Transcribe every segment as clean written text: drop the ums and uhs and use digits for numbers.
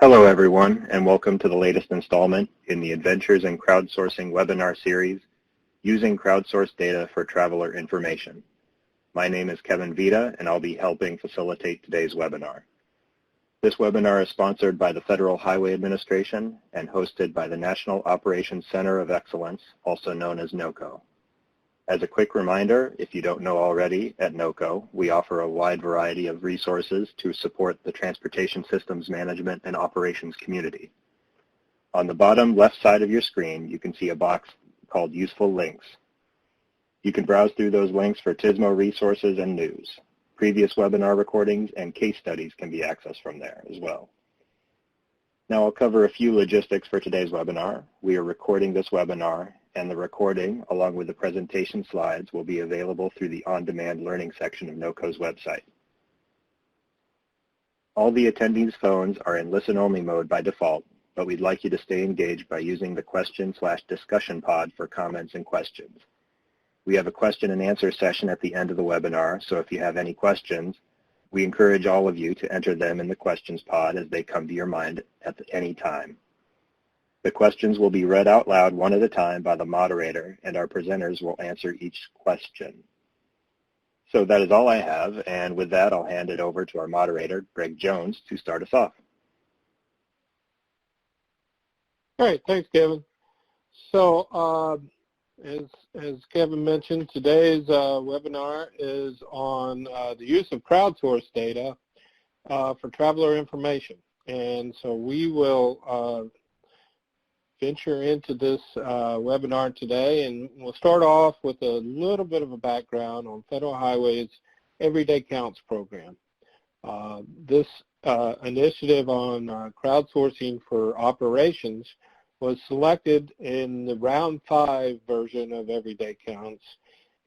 Hello everyone, and welcome to the latest installment in the Adventures in Crowdsourcing webinar series, Using Crowdsourced Data for Traveler Information. My name is Kevin Vita, and I'll be helping facilitate today's webinar. This webinar is sponsored by the Federal Highway Administration and hosted by the National Operations Center of Excellence, also known as NOCO. As a quick reminder, if you don't know already, at NOCO, we offer a wide variety of resources to support the transportation systems management and operations community. On the bottom left side of your screen, you can see a box called Useful Links. You can browse through those links for TSMO resources and news. Previous webinar recordings and case studies can be accessed from there as well. Now I'll cover a few logistics for today's webinar. We are recording this webinar, and the recording, along with the presentation slides, will be available through the on-demand learning section of NOCO's website. All the attendees' phones are in listen-only mode by default, but we'd like you to stay engaged by using the question/discussion pod for comments and questions. We have a question and answer session at the end of the webinar, so if you have any questions, we encourage all of you to enter them in the questions pod as they come to your mind at any time. The questions will be read out loud one at a time by the moderator, and our presenters will answer each question. So that is all I have, and with that, I'll hand it over to our moderator, Greg Jones, to start us off. All right, thanks, Kevin. So as Kevin mentioned, today's webinar is on the use of crowdsourced data for traveler information. And so we will venture into this webinar today, and we'll start off with a little bit of a background on Federal Highway's Everyday Counts program. This initiative on crowdsourcing for operations was selected in the round 5 version of Everyday Counts.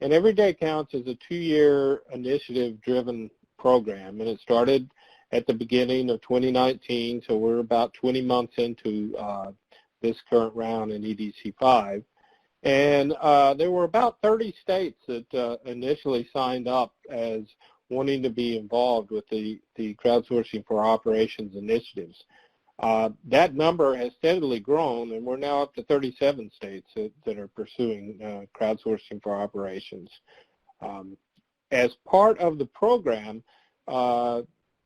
And Everyday Counts is a 2-year initiative-driven program, and it started at the beginning of 2019, so we're about 20 months into this current round in EDC 5. And there were about 30 states that initially signed up as wanting to be involved with the crowdsourcing for operations initiatives. That number has steadily grown, and we're now up to 37 states that are pursuing crowdsourcing for operations. As part of the program,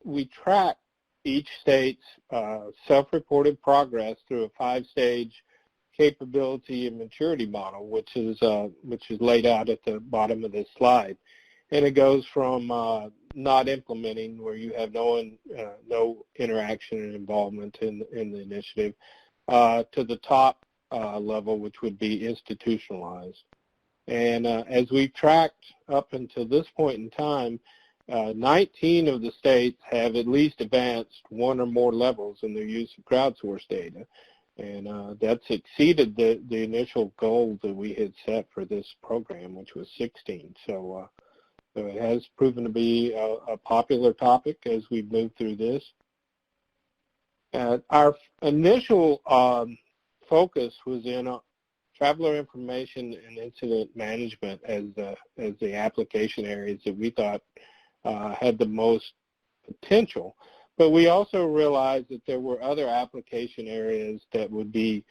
we track each state's self-reported progress through a 5-stage capability and maturity model, which is laid out at the bottom of this slide. And it goes from not implementing, where you have no interaction and involvement in the initiative, to the top level, which would be institutionalized. And as we've tracked up until this point in time, 19 of the states have at least advanced one or more levels in their use of crowdsourced data. And that's exceeded the initial goal that we had set for this program, which was 16. So it has proven to be a popular topic as we've moved through this. Our initial focus was in traveler information and incident management as the application areas that we thought had the most potential. But we also realized that there were other application areas that would be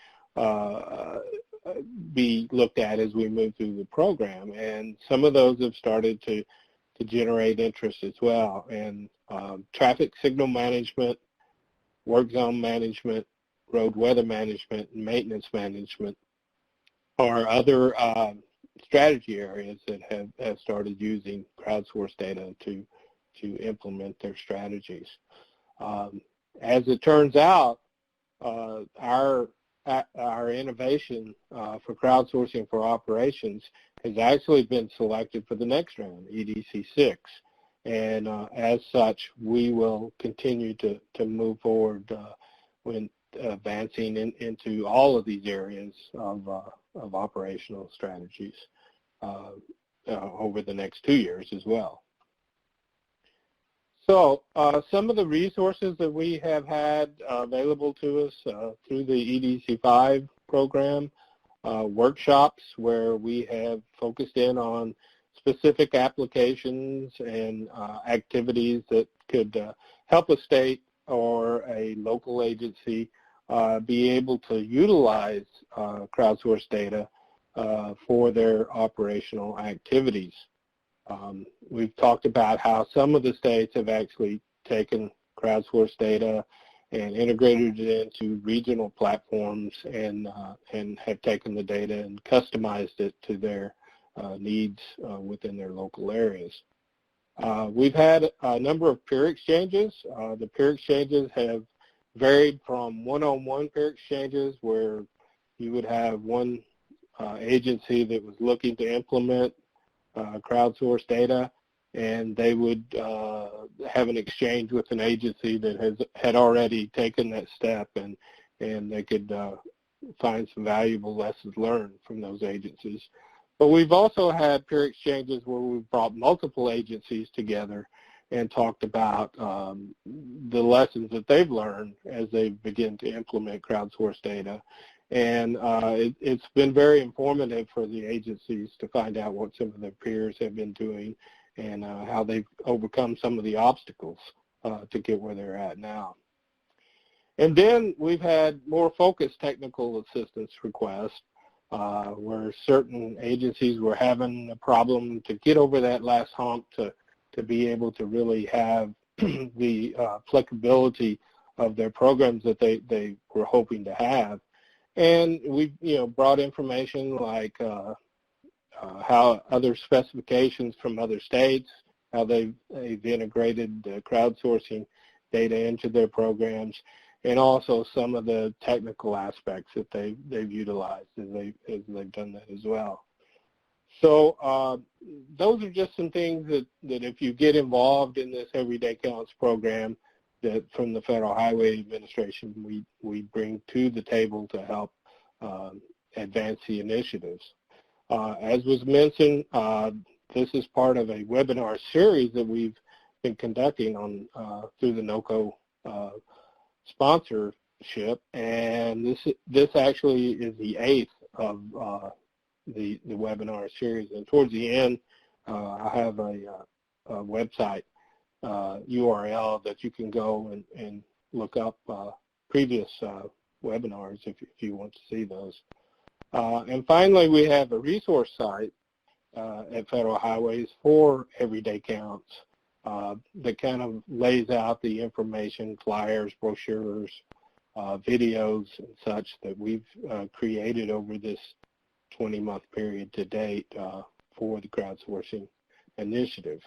looked at as we move through the program, and some of those have started to generate interest as well. And traffic signal management, work zone management, road weather management, and maintenance management are other strategy areas that have started using crowdsourced data to implement their strategies. As it turns out, our innovation for crowdsourcing for operations has actually been selected for the next round, EDC 6. And as such, we will continue to move forward when advancing into all of these areas of operational strategies over the next 2 years as well. So some of the resources that we have had available to us through the EDC 5 program, workshops where we have focused in on specific applications and activities that could help a state or a local agency be able to utilize crowdsourced data for their operational activities. We've talked about how some of the states have actually taken crowdsourced data and integrated it into regional platforms and have taken the data and customized it to their needs within their local areas. We've had a number of peer exchanges. The peer exchanges have varied from one-on-one peer exchanges where you would have one agency that was looking to implement crowdsourced data, and they would have an exchange with an agency that had already taken that step, and they could find some valuable lessons learned from those agencies. But we've also had peer exchanges where we've brought multiple agencies together and talked about the lessons that they've learned as they begin to implement crowdsourced data. And it's been very informative for the agencies to find out what some of their peers have been doing and how they've overcome some of the obstacles to get where they're at now. And then we've had more focused technical assistance requests where certain agencies were having a problem to get over that last hump to be able to really have the applicability of their programs that they were hoping to have. And we brought information like how other specifications from other states, how they've integrated crowdsourcing data into their programs, and also some of the technical aspects that they've utilized as they've done that as well. So those are just some things that if you get involved in this Everyday Counts program that from the Federal Highway Administration we bring to the table to help advance the initiatives. As was mentioned, this is part of a webinar series that we've been conducting on through the NOCO sponsorship, and this actually is the 8th of the webinar series. And towards the end, I have a website URL that you can go and look up previous webinars if you want to see those. And finally, we have a resource site at Federal Highways for Everyday Counts that kind of lays out the information, flyers, brochures, videos, and such that we've created over this 20-month period to date for the crowdsourcing initiative.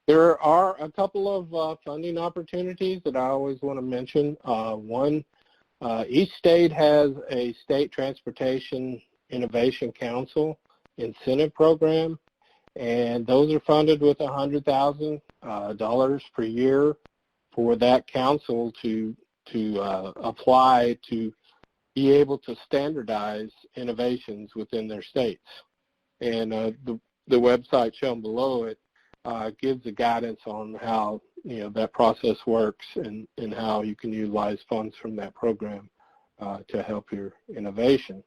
There are a couple of funding opportunities that I always want to mention. One, each state has a State Transportation Innovation Council incentive program, and those are funded with $100,000 per year for that council to apply to be able to standardize innovations within their states. And the website shown below it gives the guidance on how that process works and how you can utilize funds from that program to help your innovation.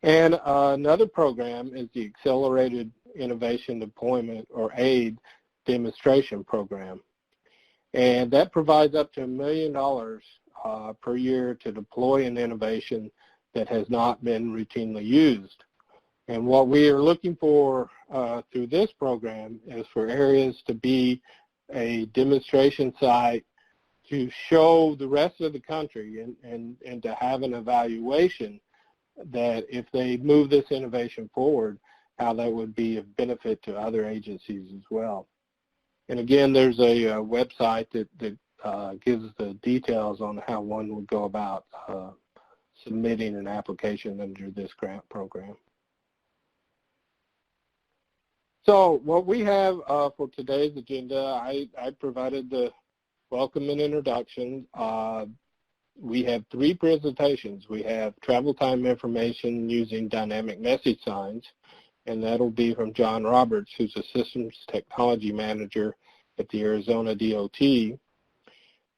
And another program is the Accelerated Innovation Deployment or AID demonstration program. And that provides up to $1 million per year to deploy an innovation that has not been routinely used. And what we are looking for through this program is for areas to be a demonstration site to show the rest of the country and to have an evaluation that if they move this innovation forward, how that would be of benefit to other agencies as well. And again, there's a website that gives the details on how one would go about submitting an application under this grant program. So what we have for today's agenda, I provided the welcome and introduction. We have 3 presentations. We have travel time information using dynamic message signs, and that'll be from John Roberts, who's a systems technology manager at the Arizona DOT.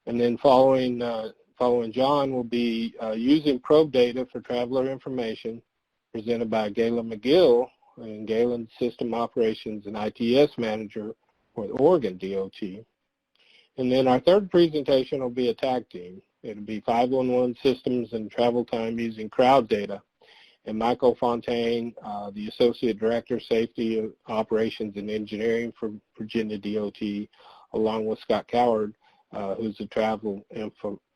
And then following John will be using probe data for traveler information, presented by Galen McGill, and Galen's System Operations and ITS Manager for the Oregon DOT. And then our third presentation will be a tag team. It'll be 511 systems and travel time using crowd data. And Michael Fontaine, the Associate Director, Safety Operations and Engineering for Virginia DOT, along with Scott Coward, who's the Travel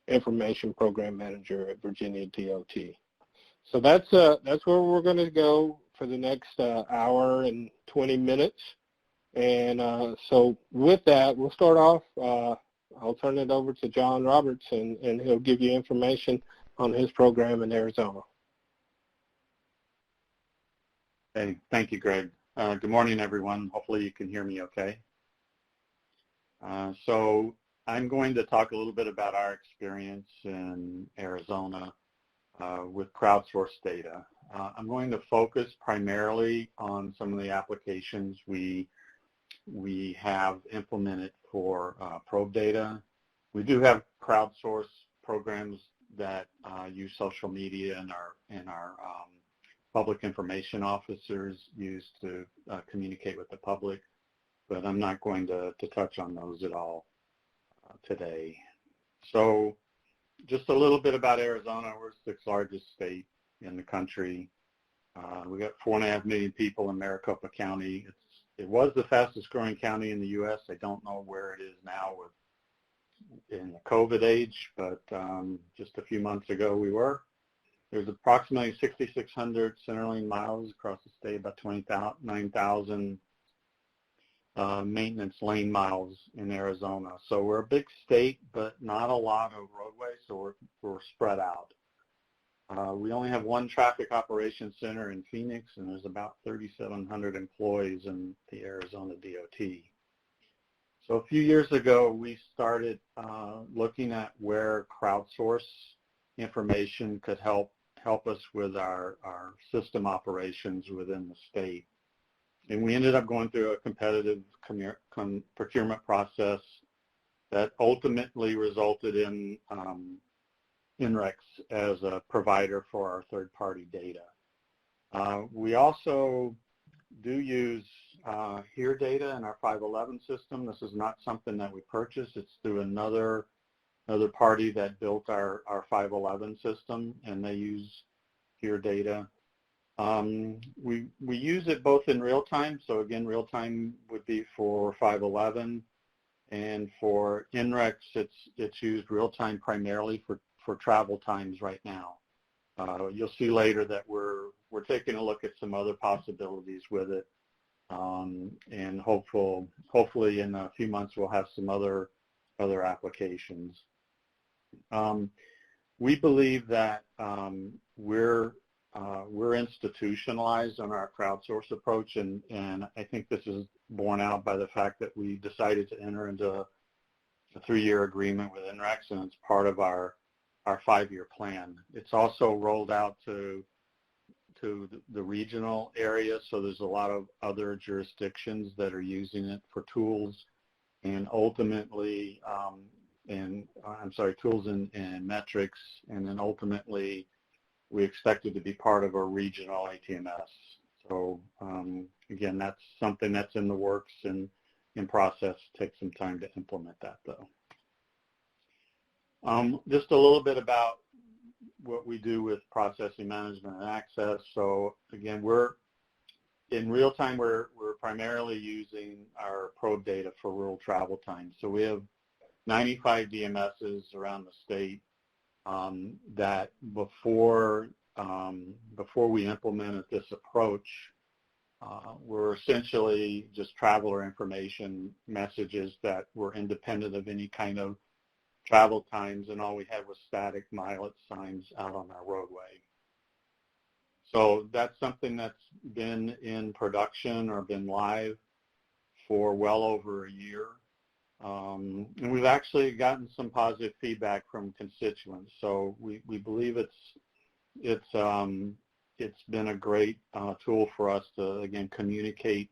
Information Program Manager at Virginia DOT. So that's where we're going to go for the next hour and 20 minutes. And so with that, we'll start off. I'll turn it over to John Roberts, and he'll give you information on his program in Arizona. Hey, thank you, Greg. Good morning, everyone. Hopefully you can hear me okay. So I'm going to talk a little bit about our experience in Arizona with crowdsourced data. I'm going to focus primarily on some of the applications we have implemented for probe data. We do have crowdsourced programs that use social media and our public information officers use to communicate with the public, but I'm not going to touch on those at all today. So just a little bit about Arizona. We're the sixth largest state in the country. We got 4.5 million people in Maricopa County. It was the fastest growing county in the U.S. I don't know where it is now in the COVID age, but just a few months ago we were. There's approximately 6,600 centerlane miles across the state, about 29,000 maintenance lane miles in Arizona. So we're a big state, but not a lot of roadway, so we're spread out. We only have one traffic operations center in Phoenix, and there's about 3,700 employees in the Arizona DOT. So a few years ago, we started looking at where crowdsource information could help us with our system operations within the state. And we ended up going through a competitive procurement process that ultimately resulted in INREX as a provider for our third-party data. We also do use HERE data in our 511 system. This is not something that we purchased. It's through another party that built our 511 system, and they use HERE data. We use it both in real time. So again, real time would be for 511, and for INREX, it's used real time primarily for travel times right now. You'll see later that we're taking a look at some other possibilities with it, and hopefully in a few months we'll have some other applications. We believe that we're institutionalized on our crowdsource approach, and I think this is borne out by the fact that we decided to enter into a 3-year agreement with INREX, and it's part of our 5-year plan. It's also rolled out to the regional area, so there's a lot of other jurisdictions that are using it for tools, and ultimately, tools and metrics, and then ultimately we expect it to be part of a regional ATMS. So again, that's something that's in the works and in process. Takes some time to implement that though. Just a little bit about what we do with processing management and access. So again, in real time, we're primarily using our probe data for rural travel time. So we have 95 DMSs around the state that before we implemented this approach, were essentially just traveler information messages that were independent of any kind of travel times, and all we had was static mileage signs out on our roadway. So that's something that's been in production or been live for well over a year. And we've actually gotten some positive feedback from constituents. So we believe it's been a great tool for us to, again, communicate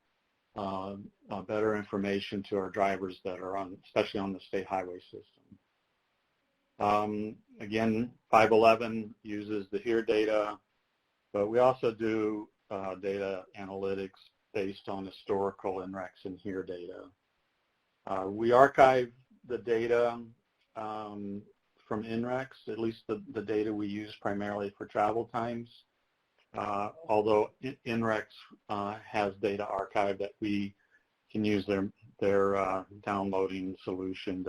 better information to our drivers that are especially on the state highway system. Again, 511 uses the HERE data, but we also do data analytics based on historical INREX and HERE data. We archive the data from NREX, at least the data we use primarily for travel times, although NREX has data archive that we can use their downloading solution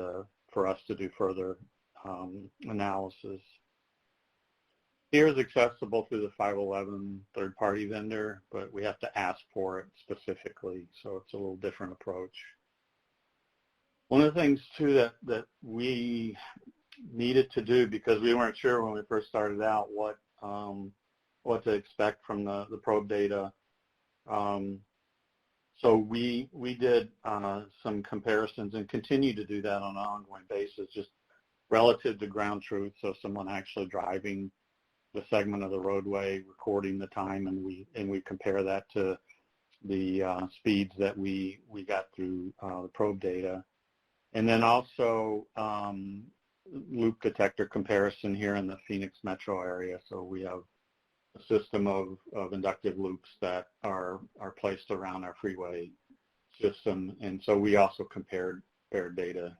for us to do further analysis. Here is accessible through the 511 third-party vendor, but we have to ask for it specifically, so it's a little different approach. One of the things, too, that we needed to do, because we weren't sure when we first started out what to expect from the probe data, so we did some comparisons and continue to do that on an ongoing basis, just relative to ground truth, so someone actually driving the segment of the roadway, recording the time, and we compare that to the speeds that we got through the probe data. And then also loop detector comparison here in the Phoenix metro area. So we have a system of inductive loops that are placed around our freeway system, and so we also compared data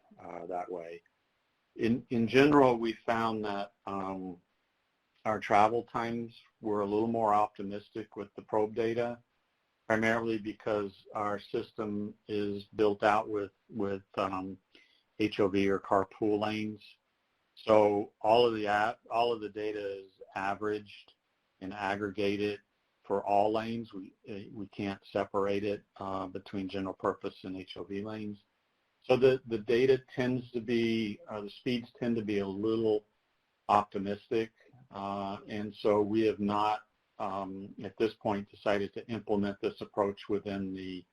that way. In general, we found that our travel times were a little more optimistic with the probe data, primarily because our system is built out with HOV or carpool lanes. So all of the data is averaged and aggregated for all lanes. We can't separate it between general purpose and HOV lanes. So the data tends to be, the speeds tend to be a little optimistic, and so we have not, at this point, decided to implement this approach within the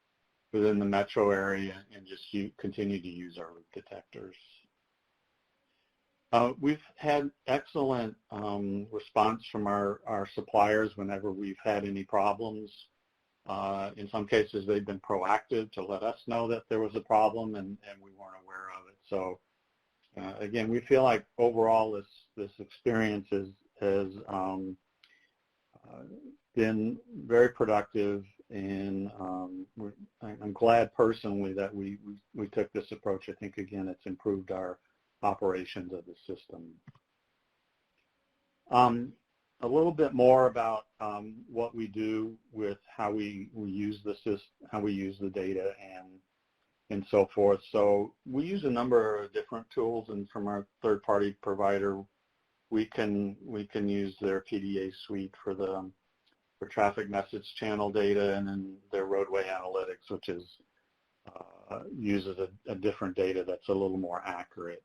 metro area and just continue to use our loop detectors. We've had excellent response from our suppliers whenever we've had any problems. In some cases, they've been proactive to let us know that there was a problem, and we weren't aware of it. So again, we feel like overall this experience has been very productive, and I'm glad personally that we took this approach. I think, again, it's improved our operations of the system. A little bit more about what we do with how we use the system, how we use the data, and so forth. So we use a number of different tools, and from our third-party provider, we can use their PDA suite for traffic message channel data, and then their roadway analytics, which uses a different data that's a little more accurate.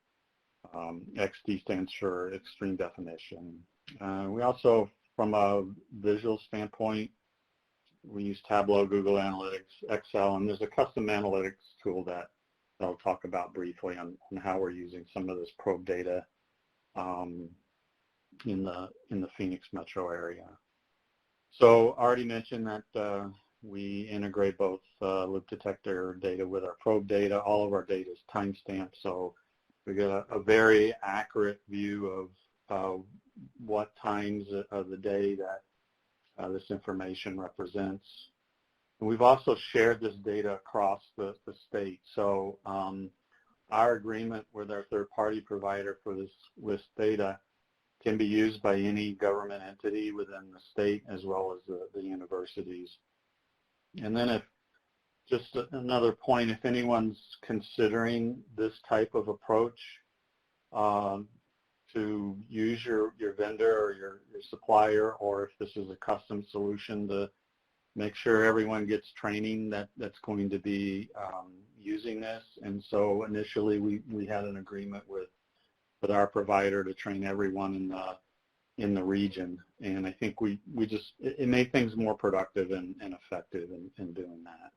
XD stands for extreme definition. We also, from a visual standpoint, we use Tableau, Google Analytics, Excel, and there's a custom analytics tool that I'll talk about briefly on how we're using some of this probe data in the Phoenix metro area. So I already mentioned that we integrate both loop detector data with our probe data. All of our data is timestamped, so we get a very accurate view of what times of the day that this information represents. And we've also shared this data across the state. So our agreement with our third-party provider for this data can be used by any government entity within the state as well as the universities. And then just another point, if anyone's considering this type of approach to use your vendor or your supplier, or if this is a custom solution, to make sure everyone gets training that's going to be using this. And so initially we had an agreement with our provider to train everyone in the region, and I think it made things more productive and effective in doing that.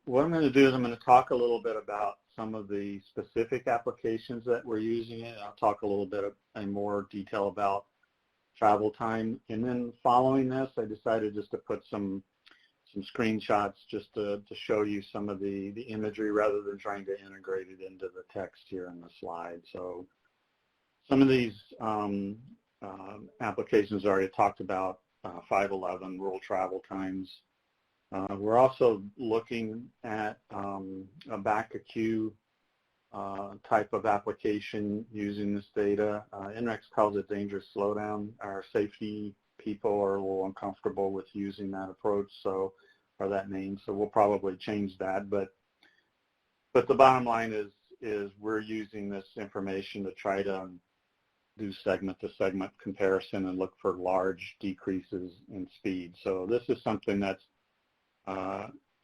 What I'm going to do is I'm going to talk a little bit about some of the specific applications that we're using it. I'll talk a little bit in more detail about travel time, and then following this, I decided just to put some screenshots just to show you some of the imagery rather than trying to integrate it into the text here in the slide. So some of these applications I already talked about, 511, rural travel times. We're also looking at a back a queue type of application using this data. NREX calls it dangerous slowdown. Our safety people are a little uncomfortable with using that approach, or that name, so we'll probably change that. But the bottom line is we're using this information to try to do segment-to-segment comparison and look for large decreases in speed. So this is something that's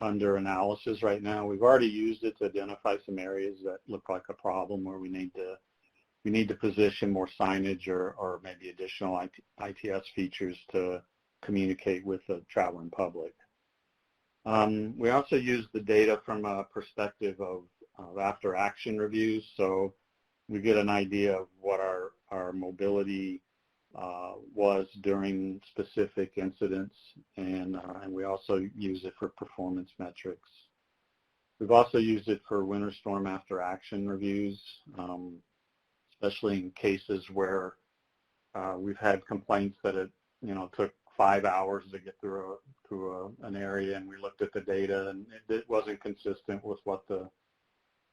under analysis right now. We've already used it to identify some areas that look like a problem where we need to position more signage or maybe additional ITS features to communicate with the traveling public. We also use the data from a perspective of after action reviews, so we get an idea of what our mobility was during specific incidents, and we also use it for performance metrics. We've also used it for winter storm after action reviews, especially in cases where we've had complaints that it took 5 hours to get through an area, and we looked at the data and it wasn't consistent with what the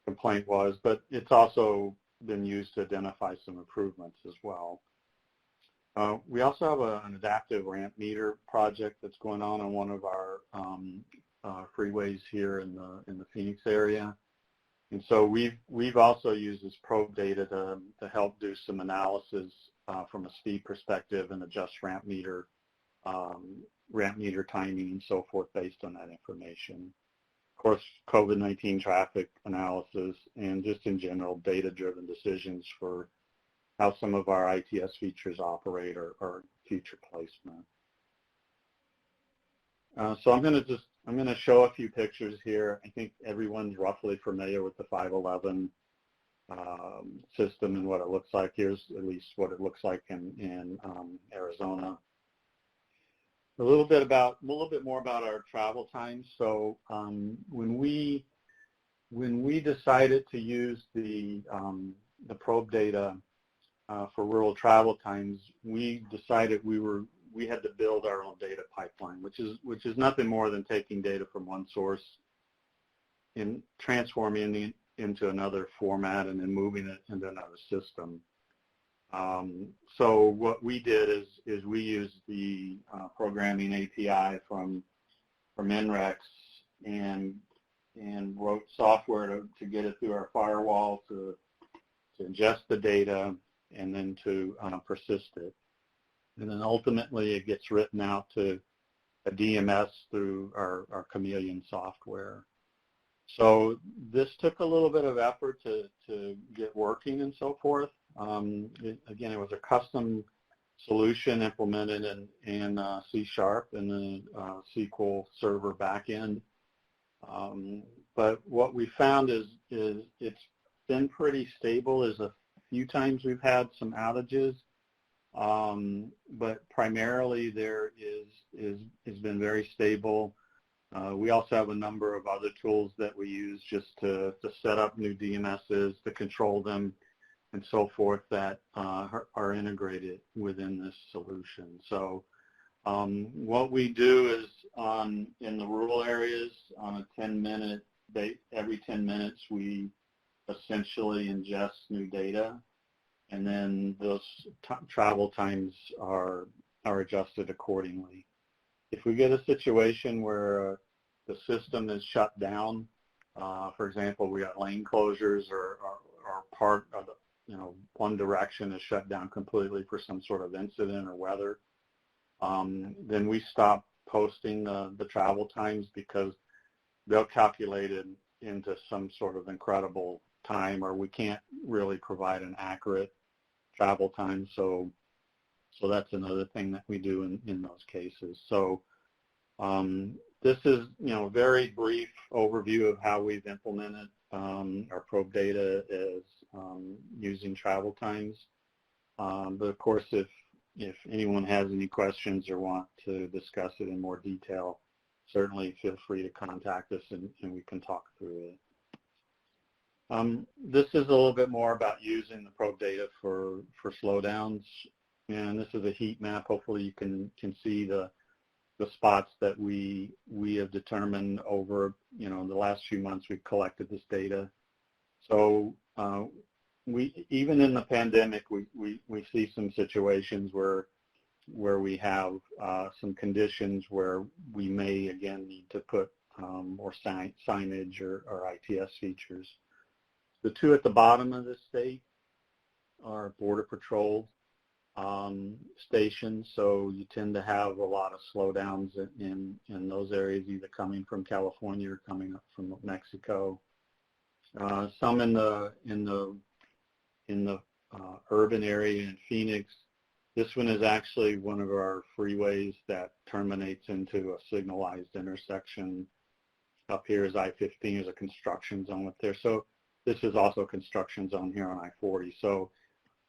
complaint was, but it's also been used to identify some improvements as well. We also have an adaptive ramp meter project that's going on one of our freeways here in the Phoenix area, and so we've also used this probe data to help do some analysis from a speed perspective and adjust ramp meter timing and so forth based on that information. Of course, COVID-19 traffic analysis and just in general data-driven decisions for how some of our ITS features operate or future placement. So I'm going to show a few pictures here. I think everyone's roughly familiar with the 511 system and what it looks like. Here's at least what it looks like in Arizona. A little bit more about our travel times. So when we decided to use the probe data for rural travel times, we decided we had to build our own data pipeline, which is nothing more than taking data from one source and transforming it into another format and then moving it into another system. So what we did is we used the programming API from NREX and wrote software to get it through our firewall to ingest the data and then to persist it. And then ultimately it gets written out to a DMS through our Chameleon software. So this took a little bit of effort to get working and so forth. Again, it was a custom solution implemented in C# and the SQL Server backend. But what we found is it's been pretty stable. There's a few times we've had some outages, but primarily there has been very stable. We also have a number of other tools that we use just to set up new DMSs, to control them, and so forth that are integrated within this solution. So what we do is in the rural areas on a 10-minute, every 10 minutes we essentially ingest new data, and then those travel times are adjusted accordingly. If we get a situation where the system is shut down, for example, we got lane closures or part of one direction is shut down completely for some sort of incident or weather, then we stop posting the travel times because they'll calculate it into some sort of incredible time, or we can't really provide an accurate travel time. So that's another thing that we do in those cases. So this is a very brief overview of how we've implemented our probe data as using travel times. But of course, if anyone has any questions or want to discuss it in more detail, certainly feel free to contact us and we can talk through it. This is a little bit more about using the probe data for slowdowns, and this is a heat map. Hopefully you can see the the spots that we have determined over, the last few months we've collected this data. So even in the pandemic, we see some situations where we have some conditions where we may again need to put more signage or ITS features. The two at the bottom of the state are Border Patrol stations, so you tend to have a lot of slowdowns in those areas, either coming from California or coming up from Mexico. Some in the urban area in Phoenix. This one is actually one of our freeways that terminates into a signalized intersection. Up here is I-15. There's a construction zone up there. So this is also a construction zone here on I-40. So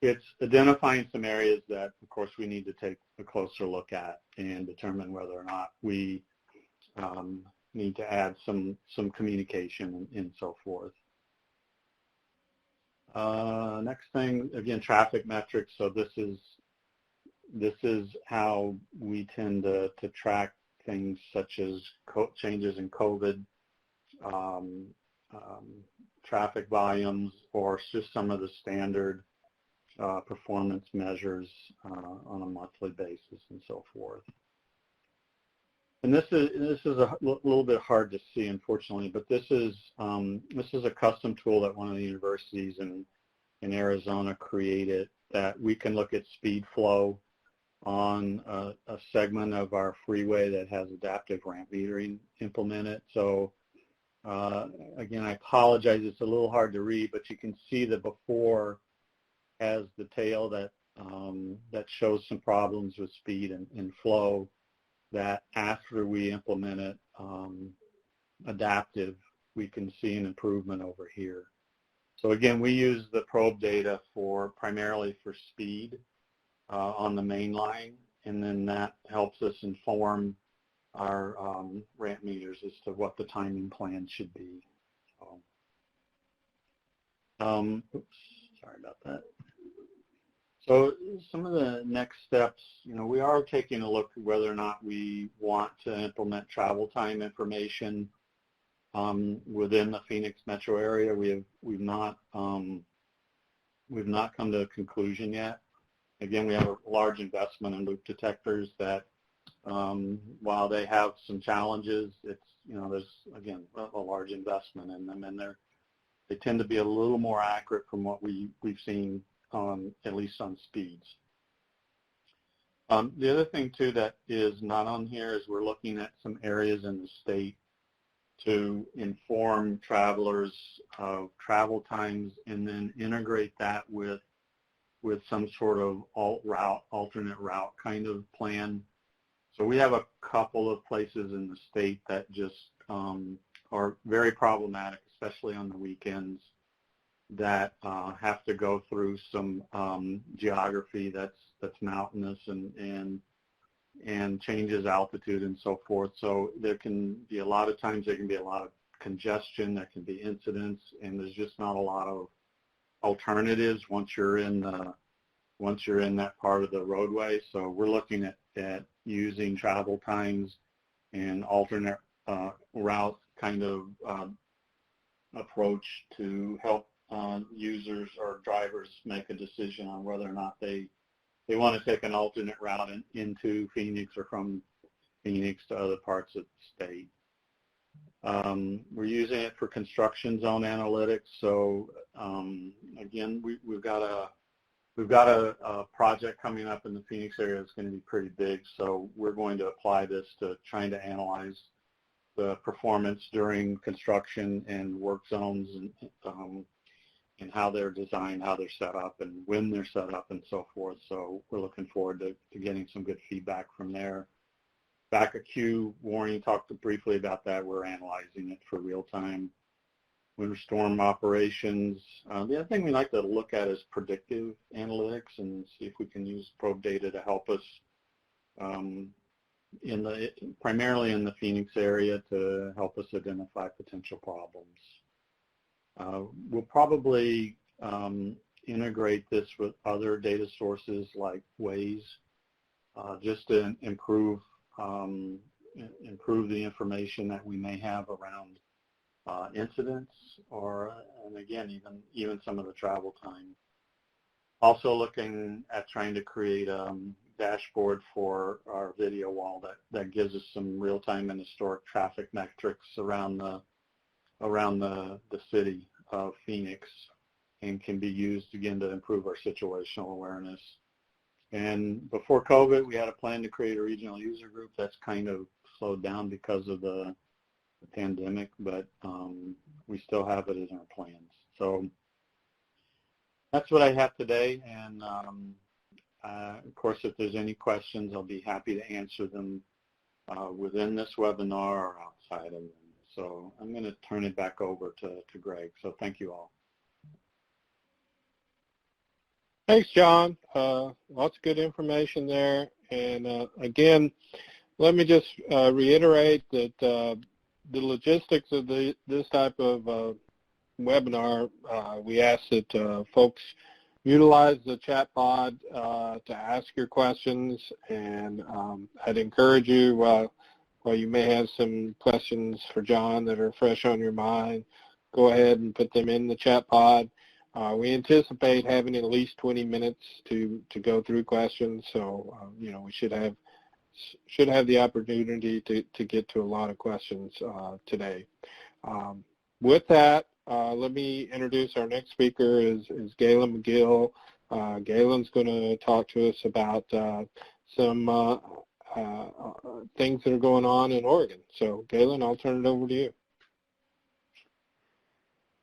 it's identifying some areas that, of course, we need to take a closer look at and determine whether or not we need to add some communication and so forth. Next thing, again, traffic metrics. So this is how we tend to track things such as changes in COVID, traffic volumes, or just some of the standard performance measures on a monthly basis and so forth. And this is a little bit hard to see, unfortunately, but this is a custom tool that one of the universities in Arizona created, that we can look at speed flow on a segment of our freeway that has adaptive ramp metering implemented. So again, I apologize, it's a little hard to read, but you can see the before has the tail that shows some problems with speed and flow, that after we implement it adaptive, we can see an improvement over here. So again, we use the probe data primarily for speed on the main line, and then that helps us inform our ramp meters as to what the timing plan should be. Oops, sorry about that. So some of the next steps, we are taking a look at whether or not we want to implement travel time information within the Phoenix metro area. We've not come to a conclusion yet. Again, we have a large investment in loop detectors that, while they have some challenges, there's again a large investment in them, and they tend to be a little more accurate from what we've seen at least on speeds. The other thing too that is not on here is we're looking at some areas in the state to inform travelers of travel times, and then integrate that with some sort of alternate route kind of plan. So we have a couple of places in the state that just are very problematic, especially on the weekends, that have to go through some geography that's mountainous and changes altitude and so forth. So there can be a lot of times, there can be a lot of congestion, there can be incidents, and there's just not a lot of alternatives once you're in that part of the roadway. So we're looking at using travel times and alternate route kind of approach to help users or drivers make a decision on whether or not they want to take an alternate route into Phoenix or from Phoenix to other parts of the state. We're using it for construction zone analytics. So again, we've got a project coming up in the Phoenix area that's going to be pretty big. So we're going to apply this to trying to analyze the performance during construction and work zones, and how they're designed, how they're set up, and when they're set up, and so forth. So we're looking forward to getting some good feedback from there. Back at Q, Warren talked briefly about that. We're analyzing it for real-time winter storm operations. The other thing we like to look at is predictive analytics, and see if we can use probe data to help us primarily in the Phoenix area, to help us identify potential problems. We'll probably integrate this with other data sources like Waze, just to improve improve the information that we may have around incidents, or, and again, even some of the travel time. Also looking at trying to create a dashboard for our video wall that gives us some real-time and historic traffic metrics around the city of Phoenix, and can be used again to improve our situational awareness. And before COVID, we had a plan to create a regional user group. That's kind of slowed down because of the pandemic, but we still have it in our plans. So that's what I have today, and of course, if there's any questions, I'll be happy to answer them within this webinar or outside of them. So I'm going to turn it back over to Greg. So thank you all. Thanks, John. Lots of good information there. And again, let me just reiterate that the logistics of this type of webinar, we ask that folks utilize the chat pod to ask your questions, and I'd encourage you, while you may have some questions for John that are fresh on your mind, go ahead and put them in the chat pod. We anticipate having at least 20 minutes to go through questions, so you know, we should have the opportunity to get to a lot of questions today. With that, let me introduce our next speaker is Galen McGill. Galen's going to talk to us about some things that are going on in Oregon. So Galen, I'll turn it over to you.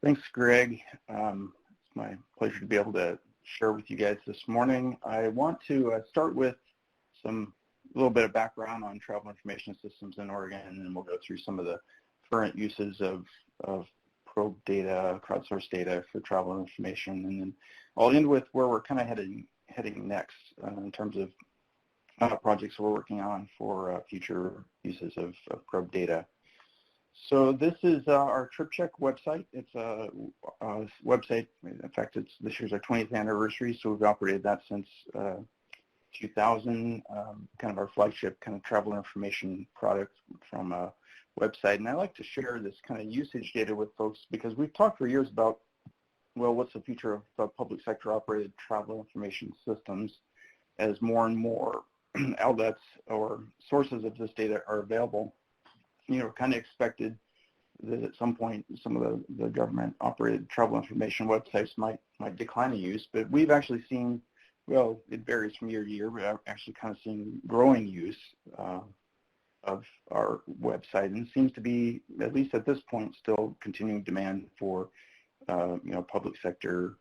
Thanks, Greg. It's my pleasure to be able to share with you guys this morning. I want to start with a little bit of background on travel information systems in Oregon, and then we'll go through some of the current uses of probe data, crowdsourced data for travel information, and then I'll end with where we're kind of heading next in terms of projects we're working on for future uses of probe data. So this is our TripCheck website. It's a website. In fact, this year's our 20th anniversary, so we've operated that since 2000. Kind of our flagship kind of travel information product from a website. And I like to share this kind of usage data with folks because we've talked for years about, well, what's the future of public sector operated travel information systems as more and more outlets or sources of this data are available. You know, kind of expected that at some point some of the government-operated travel information websites might decline in use, but we've actually seen, well, it varies from year to year, but I've actually kind of seen growing use of our website, and it seems to be, at least at this point, still continuing demand for you know, public sector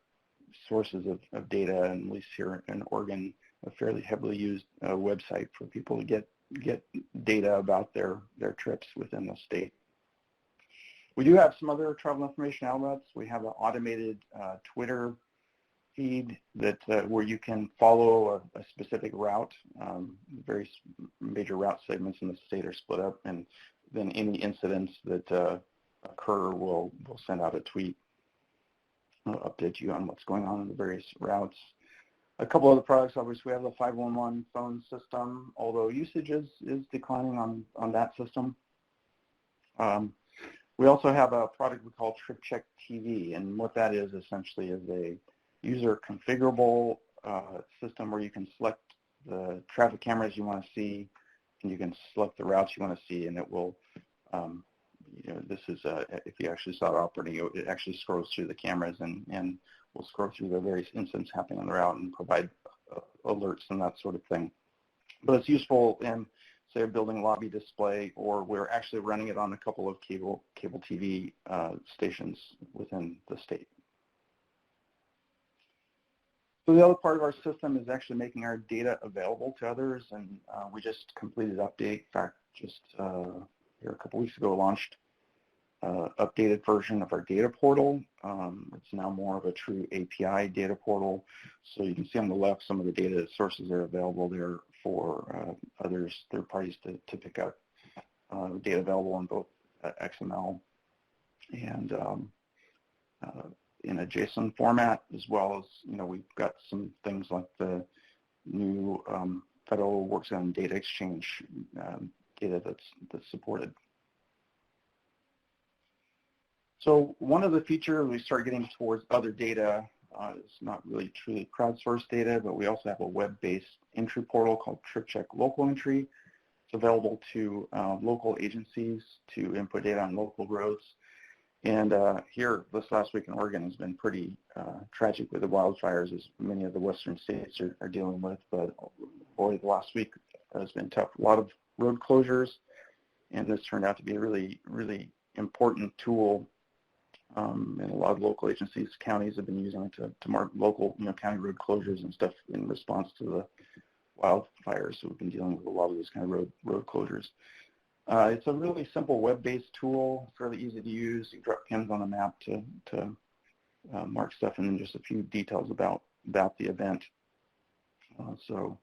sources of data, and at least here in Oregon, a fairly heavily used website for people to get data about their trips within the state. We do have some other travel information outlets. We have an automated Twitter feed that where you can follow a specific route. Various major route segments in the state are split up, and then any incidents that occur will send out a tweet. I'll update you on what's going on in the various routes. A couple other products, obviously, we have the 511 phone system, although usage is declining on that system. We also have a product we call TripCheck TV, and what that is essentially is a user configurable system where you can select the traffic cameras you want to see, and you can select the routes you want to see, and it will, you know, this is, if you actually saw it operating, it actually scrolls through the cameras and will scroll through the various incidents happening on the route and provide alerts and that sort of thing. But it's useful in, say, a building lobby display, or we're actually running it on a couple of cable TV stations within the state. So the other part of our system is actually making our data available to others, and we just completed an update. In fact, just here a couple weeks ago, launched updated version of our data portal. It's now more of a true API data portal. So you can see on the left some of the data sources that are available there for others, third parties to pick up. Data available in both XML and in a JSON format, as well as, you know, we've got some things like the new federal work zone data exchange data that's supported. So one of the features we start getting towards other data, it's not really truly crowdsourced data, but we also have a web-based entry portal called TripCheck Local Entry. It's available to local agencies to input data on local roads. And here, this last week in Oregon has been pretty tragic with the wildfires, as many of the western states are dealing with. But boy, the last week has been tough. A lot of road closures, and this turned out to be a really, really important tool. And a lot of local agencies, counties have been using it to mark local, county road closures and stuff in response to the wildfires. So we've been dealing with a lot of those kind of road closures. It's a really simple web-based tool, fairly easy to use. You drop pins on a map to mark stuff, and then just a few details about the event. So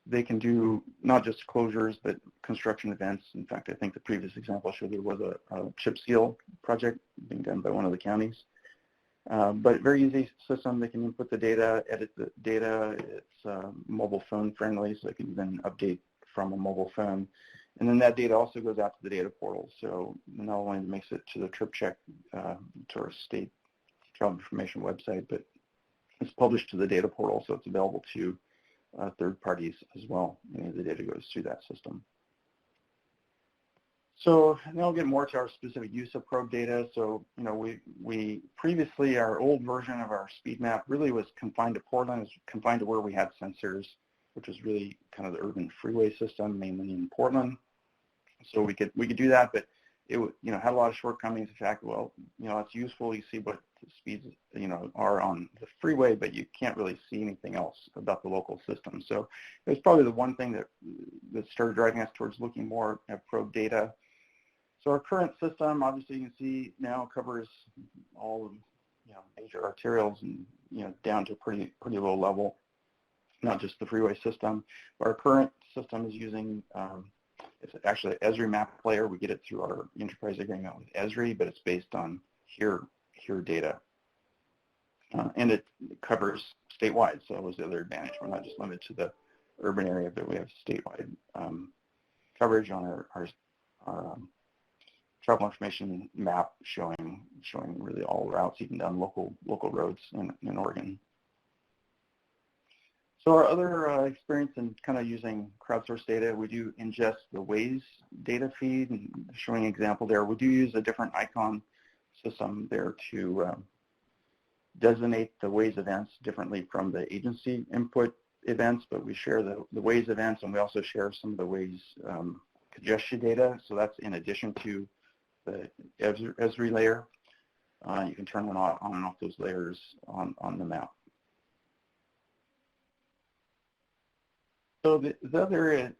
they can do not just closures, but construction events. In fact, I think the previous example showed there was a chip seal project being done by one of the counties. But very easy system. They can input the data, edit the data. It's mobile phone friendly, so they can even update from a mobile phone. And then that data also goes out to the data portal. So not only makes it to the TripCheck, to our state travel information website, but it's published to the data portal, so it's available to third parties as well. Any of the data goes through that system. So now we'll get more to our specific use of probe data. So, we previously, our old version of our speed map really was confined to Portland, was confined to where we had sensors, which was really kind of the urban freeway system, mainly in Portland. So we could do that, but it had a lot of shortcomings. In fact, it's useful. You see what the speeds are on the freeway, but you can't really see anything else about the local system. So it was probably the one thing that started driving us towards looking more at probe data. So our current system, obviously, you can see now covers all of major arterials and down to a pretty low level, not just the freeway system. Our current system is using it's actually an Esri map player. We get it through our enterprise agreement with Esri, but it's based on here data. And it covers statewide, so that was the other advantage. We're not just limited to the urban area, but we have statewide coverage on our travel information map showing really all routes, even down local roads in Oregon. So our other experience in kind of using crowdsourced data, we do ingest the Waze data feed, and showing an example there. We do use a different icon system there to designate the Waze events differently from the agency input events, but we share the Waze events, and we also share some of the Waze congestion data. So that's in addition to the Esri layer. You can turn on and off those layers on the map. So the other area,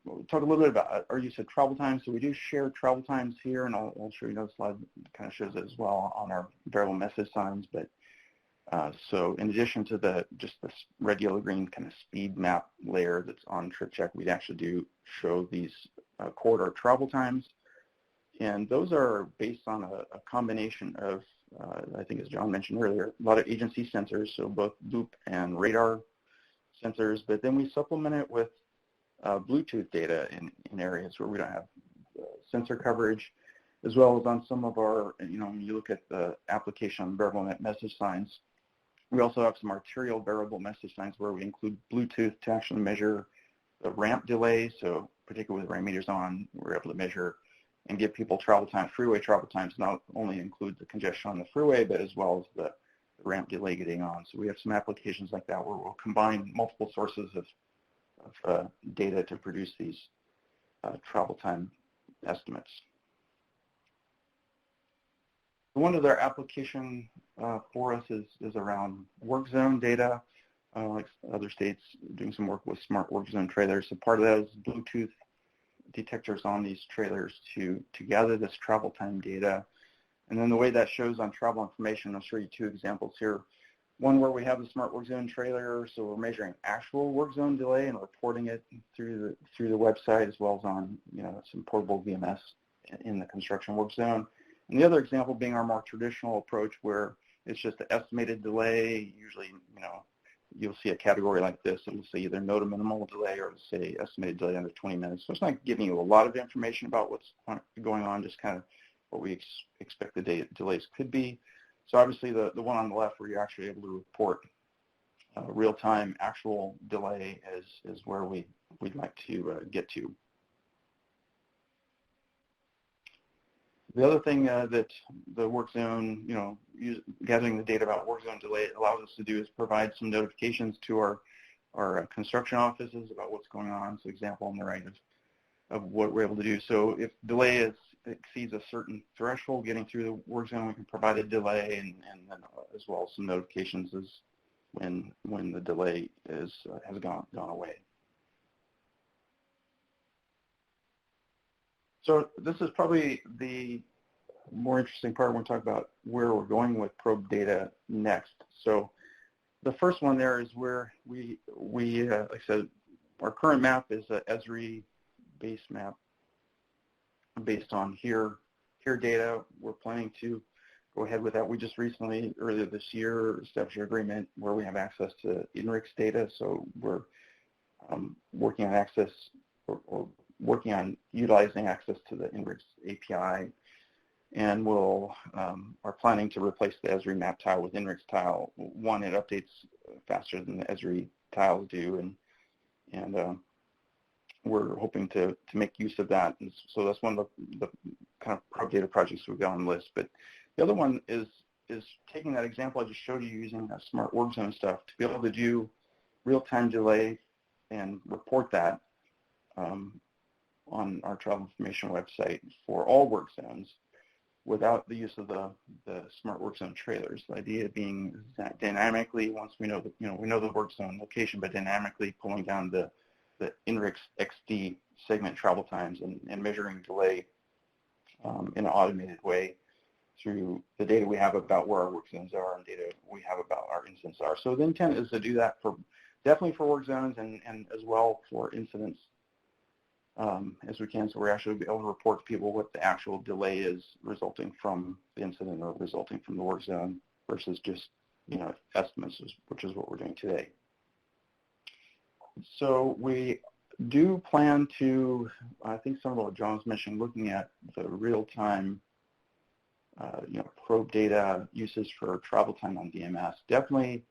we'll talk a little bit about our use of travel times. So we do share travel times here, and I'll show you another slide that kind of shows it as well on our variable message signs. But so in addition to just this regular green kind of speed map layer that's on TripCheck, we'd actually do show these corridor travel times. And those are based on a combination of, I think as John mentioned earlier, a lot of agency sensors, so both loop and radar sensors, but then we supplement it with Bluetooth data in areas where we don't have sensor coverage, as well as on some of our, when you look at the application on variable message signs, we also have some arterial variable message signs where we include Bluetooth to actually measure the ramp delay. So particularly with ramp meters on, we're able to measure and give people travel time, freeway travel times, not only include the congestion on the freeway, but as well as the ramp delay getting on. So we have some applications like that where we'll combine multiple sources of data to produce these travel time estimates. One of their application for us is around work zone data, like other states doing some work with smart work zone trailers. So part of that is Bluetooth detectors on these trailers to gather this travel time data. And then the way that shows on travel information, I'll show you two examples here. One where we have the smart work zone trailer, so we're measuring actual work zone delay and reporting it through the website, as well as on some portable VMS in the construction work zone. And the other example being our more traditional approach, where it's just the estimated delay, usually you'll see a category like this. It'll say either no to minimal delay or it'll say estimated delay under 20 minutes. So it's not giving you a lot of information about what's going on, just kind of what we expect the delays could be. So obviously the one on the left where you're actually able to report real-time actual delay is where we'd like to get to. The other thing that the work zone, gathering the data about work zone delay allows us to do is provide some notifications to our construction offices about what's going on. So example on the right of what we're able to do. So if delay exceeds a certain threshold getting through the work zone, we can provide a delay and then as well as some notifications as when the delay has gone away. So this is probably the more interesting part when we talk about where we're going with probe data next. So the first one there is where we like I said, our current map is a Esri base map based on here data. We're planning to go ahead with that. We just recently, earlier this year, established an agreement where we have access to INRIX data. So we're working on access or working on utilizing access to the INRIX API, and are planning to replace the Esri map tile with INRIX tile. One, it updates faster than the Esri tiles do, and we're hoping to make use of that. And so that's one of the kind of probe data projects we've got on the list. But the other one is taking that example I just showed you using that smart work zone stuff to be able to do real-time delay and report that on our travel information website for all work zones without the use of the smart work zone trailers. The idea being that dynamically, once we know the work zone location, but dynamically pulling down the INRIX XD segment travel times and measuring delay in an automated way through the data we have about where our work zones are and data we have about our incidents are. So the intent is to do that definitely for work zones and as well for incidents as we can, so we're actually able to report to people what the actual delay is resulting from the incident or resulting from the work zone versus just estimates, which is what we're doing today. So we do plan to, I think some of what John's mentioned, looking at the real-time probe data uses for travel time on DMS. Definitely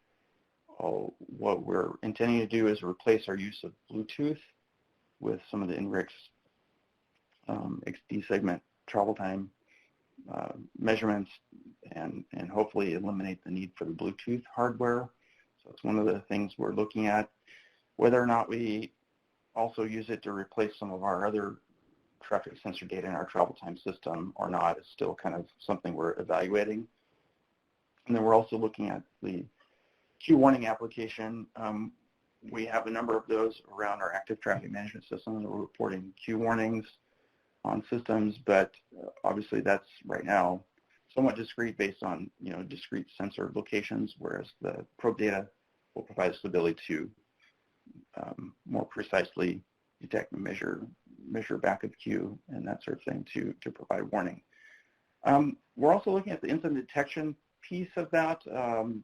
what we're intending to do is replace our use of Bluetooth with some of the INRIX XD segment travel time measurements and hopefully eliminate the need for the Bluetooth hardware. So it's one of the things we're looking at. Whether or not we also use it to replace some of our other traffic sensor data in our travel time system or not is still kind of something we're evaluating. And then we're also looking at the queue warning application. We have a number of those around our active traffic management system. We're reporting queue warnings on systems, but obviously that's right now somewhat discrete based on discrete sensor locations, whereas the probe data will provide us the ability to more precisely detect and measure back of queue and that sort of thing to provide warning. We're also looking at the incident detection piece of that. The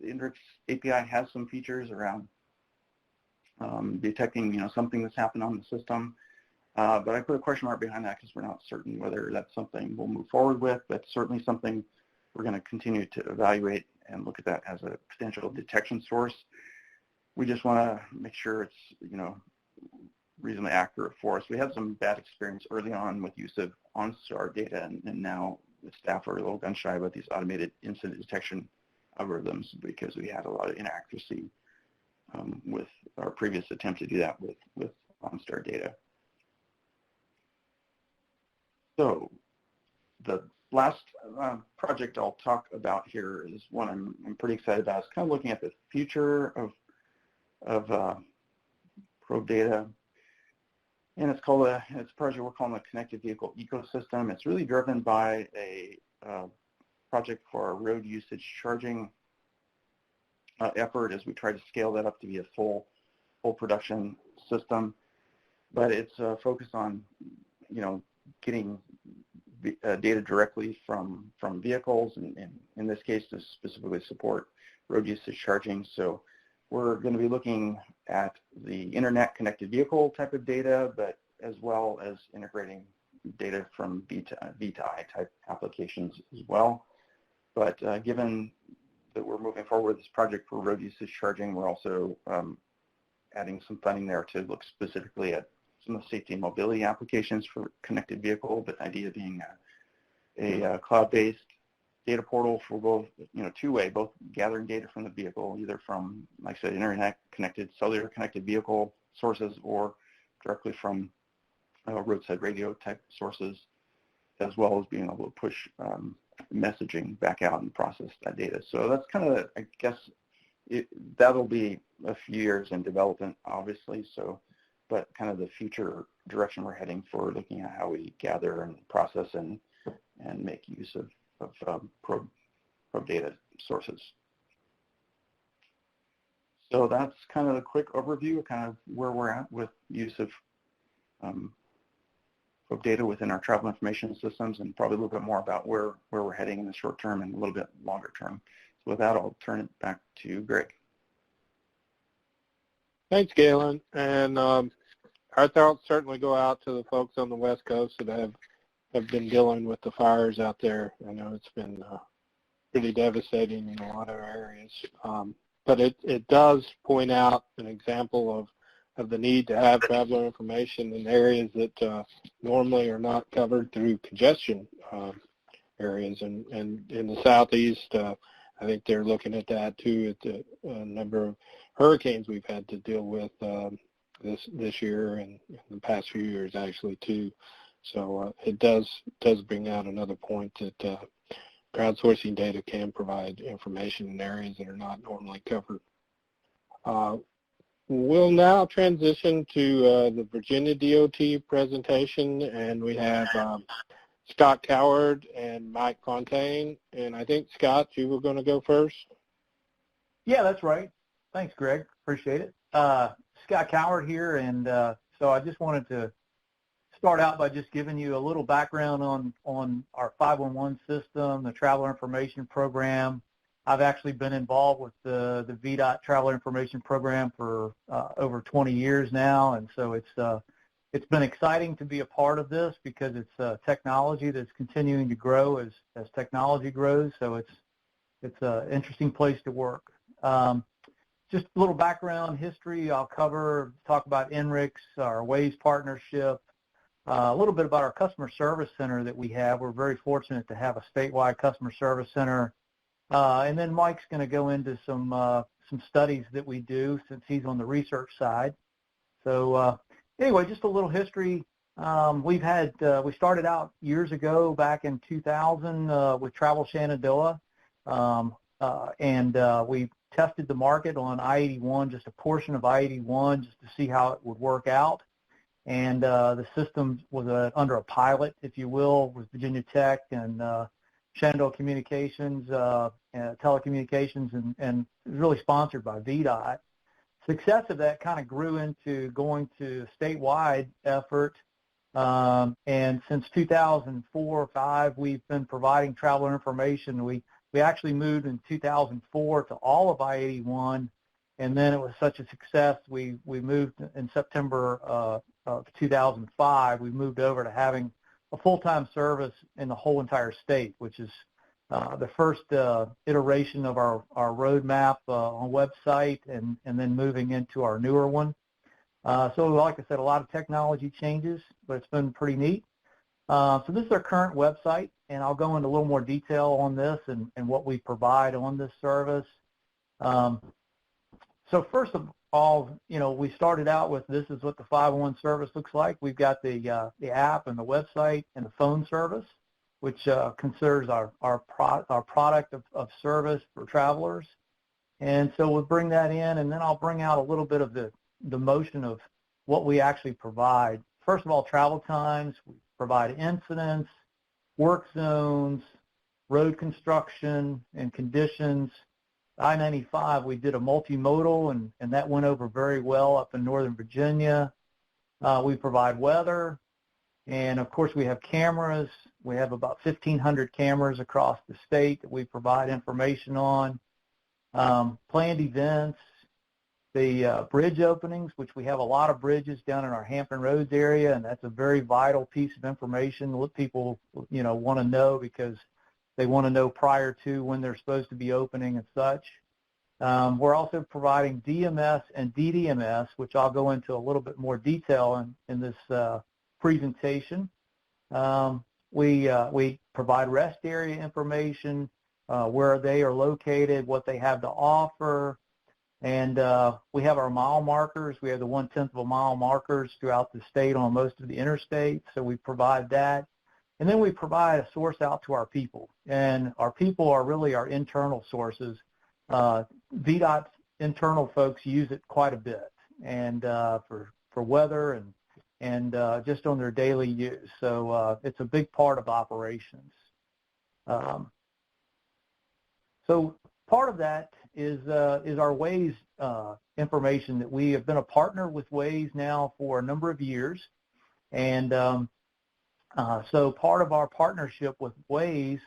INRIX API has some features around detecting something that's happened on the system, but I put a question mark behind that because we're not certain whether that's something we'll move forward with, but certainly something we're going to continue to evaluate and look at that as a potential detection source. We just want to make sure it's reasonably accurate for us. We had some bad experience early on with use of OnStar data, and now the staff are a little gun shy about these automated incident detection algorithms because we had a lot of inaccuracy with our previous attempt to do that with OnStar data. So the last project I'll talk about here is one I'm pretty excited about. It's kind of looking at the future of probe data, and it's a project we're calling the Connected Vehicle Ecosystem. It's really driven by a project for our road usage charging effort as we try to scale that up to be a full production system. But it's focused on getting data directly from vehicles, and in this case to specifically support road usage charging. So we're going to be looking at the internet connected vehicle type of data, but as well as integrating data from VDOT type applications as well. But given that we're moving forward with this project for road usage charging, we're also adding some funding there to look specifically at some of the safety and mobility applications for connected vehicle, but the idea being a cloud-based data portal for both, two-way, both gathering data from the vehicle, either from, like I said, internet-connected, cellular-connected vehicle sources or directly from roadside radio type sources, as well as being able to push messaging back out and process that data. So that's kind of, I guess, that'll be a few years in development, obviously, but kind of the future direction we're heading for looking at how we gather and process and make use of probe data sources. So that's kind of a quick overview of kind of where we're at with use of data within our travel information systems, and probably a little bit more about where we're heading in the short term and a little bit longer term. So with that, I'll turn it back to Greg. Thanks, Galen. And our thoughts certainly go out to the folks on the West Coast that have been dealing with the fires out there. I know it's been pretty devastating in a lot of areas. But it does point out an example of the need to have traveler information in areas that normally are not covered through congestion areas. And in the Southeast, I think they're looking at that too, at the number of hurricanes we've had to deal with this year and in the past few years actually too. So it does bring out another point that crowdsourcing data can provide information in areas that are not normally covered. We'll now transition to the Virginia DOT presentation, and we have Scott Coward and Mike Fontaine. And I think, Scott, you were going to go first? Yeah, that's right. Thanks, Greg. Appreciate it. Scott Coward here, and so I just wanted to start out by just giving you a little background on our 511 system, the Traveler Information Program. I've actually been involved with the VDOT Traveler Information Program for over 20 years now, and so it's been exciting to be a part of this because it's technology that's continuing to grow as technology grows. So it's an interesting place to work. Just a little background history. I'll talk about NRIX, our Waze partnership, a little bit about our customer service center that we have. We're very fortunate to have a statewide customer service center. And then Mike's going to go into some studies that we do since he's on the research side. So anyway, just a little history. We started out years ago, back in 2000, with Travel Shenandoah, and we tested the market on I-81, just a portion of I-81, just to see how it would work out. And the system was under a pilot, if you will, with Virginia Tech and Shenandoah Communications, telecommunications, and really sponsored by VDOT. Success of that kind of grew into going to a statewide effort, and since 2004 or 5, we've been providing traveler information. We actually moved in 2004 to all of I-81, and then it was such a success, we moved in September of 2005, we moved over to having a full-time service in the whole entire state, which is the first iteration of our roadmap on website, and then moving into our newer one. So like I said, a lot of technology changes, but it's been pretty neat. So this is our current website, and I'll go into a little more detail on this and what we provide on this service. So first of all, we started out with this is what the 511 service looks like. We've got the app and the website and the phone service, which considers our product of service for travelers. And so we'll bring that in, and then I'll bring out a little bit of the motion of what we actually provide. First of all, travel times. We provide incidents, work zones, road construction and conditions. I-95, we did a multimodal, and that went over very well up in Northern Virginia. We provide weather, and of course we have cameras. We have about 1,500 cameras across the state that we provide information on. Planned events, the bridge openings, which we have a lot of bridges down in our Hampton Roads area, and that's a very vital piece of information that people, want to know because they want to know prior to when they're supposed to be opening and such. We're also providing DMS and DDMS, which I'll go into a little bit more detail in this presentation. We provide rest area information, where they are located, what they have to offer, and we have our mile markers. We have the 1/10 of a mile markers throughout the state on most of the interstates, so we provide that. And then we provide a source out to our people, and our people are really our internal sources. VDOT's internal folks use it quite a bit, and for weather and just on their daily use. So it's a big part of operations. So part of that is our Waze information that we have been a partner with Waze now for a number of years, and so part of our partnership with Waze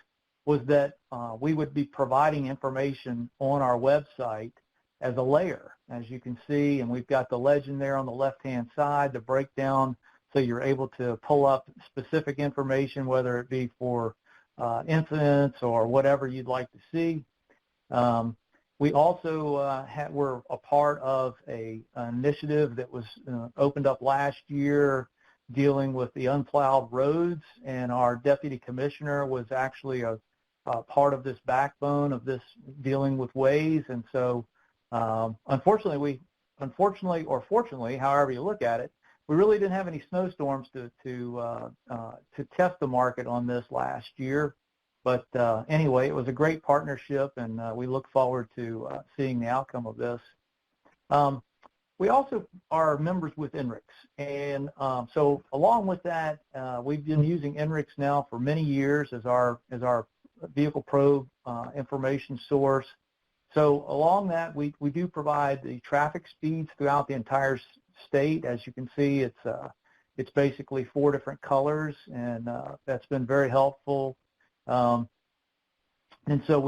was that we would be providing information on our website as a layer, as you can see, and we've got the legend there on the left-hand side, the breakdown, so you're able to pull up specific information, whether it be for incidents or whatever you'd like to see. We also were a part of an initiative that was opened up last year dealing with the unplowed roads, and our deputy commissioner was actually a part of this backbone of this dealing with Waze. And so unfortunately or fortunately, however you look at it, we really didn't have any snowstorms to test the market on this last year. But anyway, it was a great partnership, and we look forward to seeing the outcome of this. We also are members with INRIX, and so along with that, we've been using INRIX now for many years as our vehicle probe information source. So along that, we do provide the traffic speeds throughout the entire state. As you can see, it's basically 4 different colors, and that's been very helpful. And so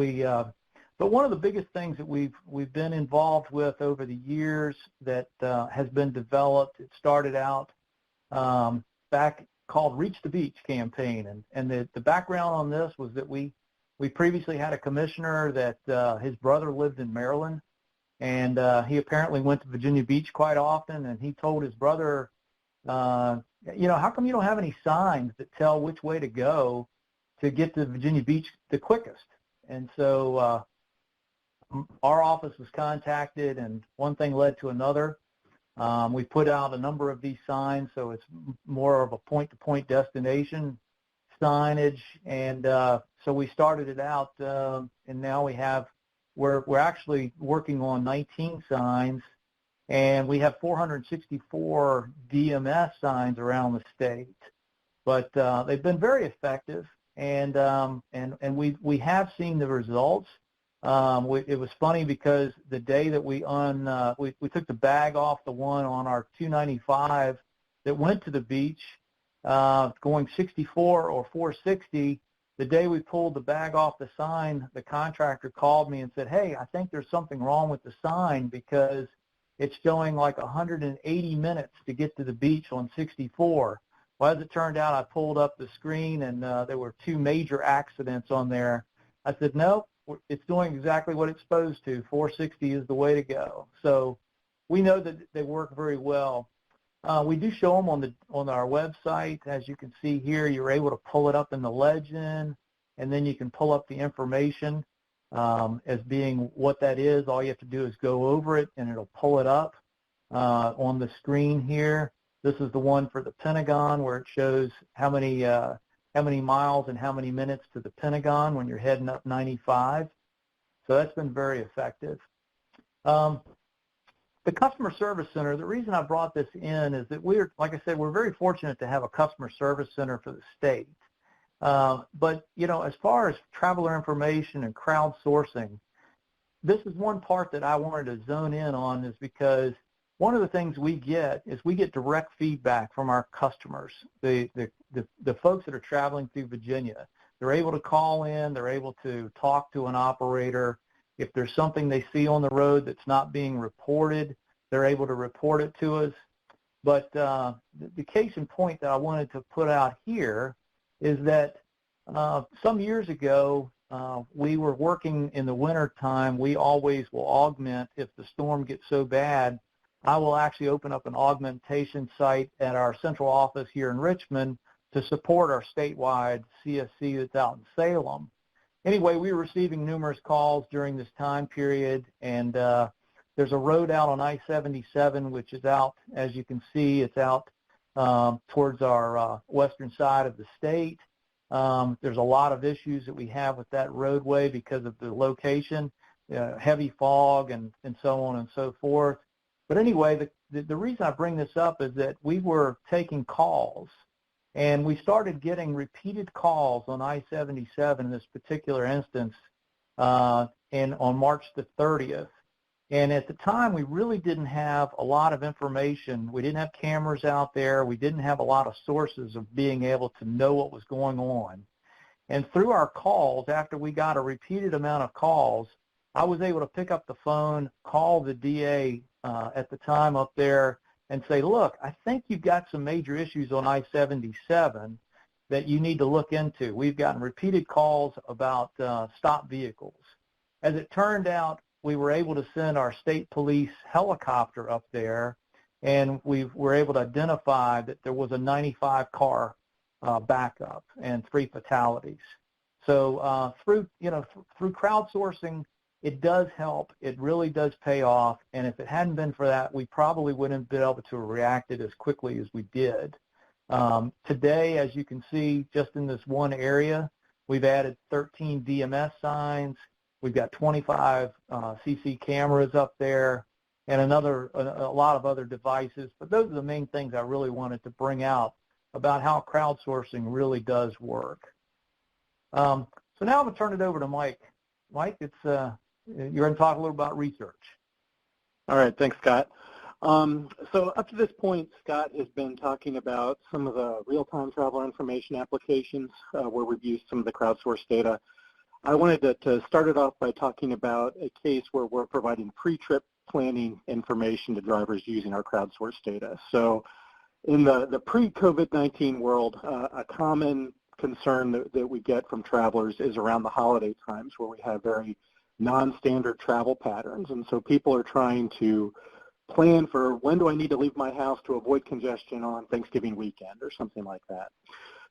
but one of the biggest things that we've been involved with over the years that has been developed, it started out back called Reach the Beach campaign, and the background on this was that we previously had a commissioner that his brother lived in Maryland, and he apparently went to Virginia Beach quite often, and he told his brother, how come you don't have any signs that tell which way to go to get to Virginia Beach the quickest? And so our office was contacted, and one thing led to another. We put out a number of these signs, so it's more of a point-to-point destination signage, and so we started it out, and now we're actually working on 19 signs, and we have 464 DMS signs around the state. But they've been very effective, and we have seen the results. It was funny because the day that we took the bag off the one on our 295 that went to the beach, going 64 or 460, the day we pulled the bag off the sign, the contractor called me and said, "Hey, I think there's something wrong with the sign because it's showing like 180 minutes to get to the beach on 64. Well, as it turned out, I pulled up the screen, and there were 2 major accidents on there. I said, "Nope, it's doing exactly what it's supposed to. 460 is the way to go." So we know that they work very well. We do show them on our website. As you can see here, you're able to pull it up in the legend, and then you can pull up the information as being what that is. All you have to do is go over it, and it'll pull it up on the screen here. This is the one for the Pentagon, where it shows how many miles and how many minutes to the Pentagon when you're heading up 95. So that's been very effective. The Customer Service Center, the reason I brought this in is that like I said, we're very fortunate to have a Customer Service Center for the state. But, as far as traveler information and crowdsourcing, this is one part that I wanted to zone in on, is because one of the things we get is we get direct feedback from our customers, the folks that are traveling through Virginia. They're able to call in, they're able to talk to an operator. If there's something they see on the road that's not being reported, they're able to report it to us. But the case in point that I wanted to put out here is that some years ago, we were working in the winter time. We always will augment if the storm gets so bad. I will actually open up an augmentation site at our central office here in Richmond to support our statewide CSC that's out in Salem. Anyway, we were receiving numerous calls during this time period, and there's a road out on I-77, which is out, as you can see, it's out towards our western side of the state. There's a lot of issues that we have with that roadway because of the location, heavy fog and so on and so forth. But anyway, the reason I bring this up is that we were taking calls, and we started getting repeated calls on I-77 in this particular instance on March the 30th. And at the time, we really didn't have a lot of information. We didn't have cameras out there. We didn't have a lot of sources of being able to know what was going on. And through our calls, after we got a repeated amount of calls, I was able to pick up the phone, call the DA at the time up there, and say, look, I think you've got some major issues on I-77 that you need to look into. We've gotten repeated calls about stopped vehicles. As it turned out, we were able to send our state police helicopter up there, and we were able to identify that there was a 95-car backup and 3 fatalities. So through crowdsourcing, it does help. It really does pay off. And if it hadn't been for that, we probably wouldn't have been able to have reacted as quickly as we did. Today, as you can see, just in this one area, we've added 13 DMS signs. We've got 25 CC cameras up there and a lot of other devices. But those are the main things I really wanted to bring out about how crowdsourcing really does work. So now I'm going to turn it over to Mike. Mike, you're going to talk a little about research. All right, thanks, Scott. So up to this point, Scott has been talking about some of the real-time traveler information applications where we've used some of the crowdsourced data. I wanted to start it off by talking about a case where we're providing pre-trip planning information to drivers using our crowdsourced data. So in the pre-COVID-19 world, a common concern that we get from travelers is around the holiday times where we have very non-standard travel patterns. And so people are trying to plan for when do I need to leave my house to avoid congestion on Thanksgiving weekend or something like that.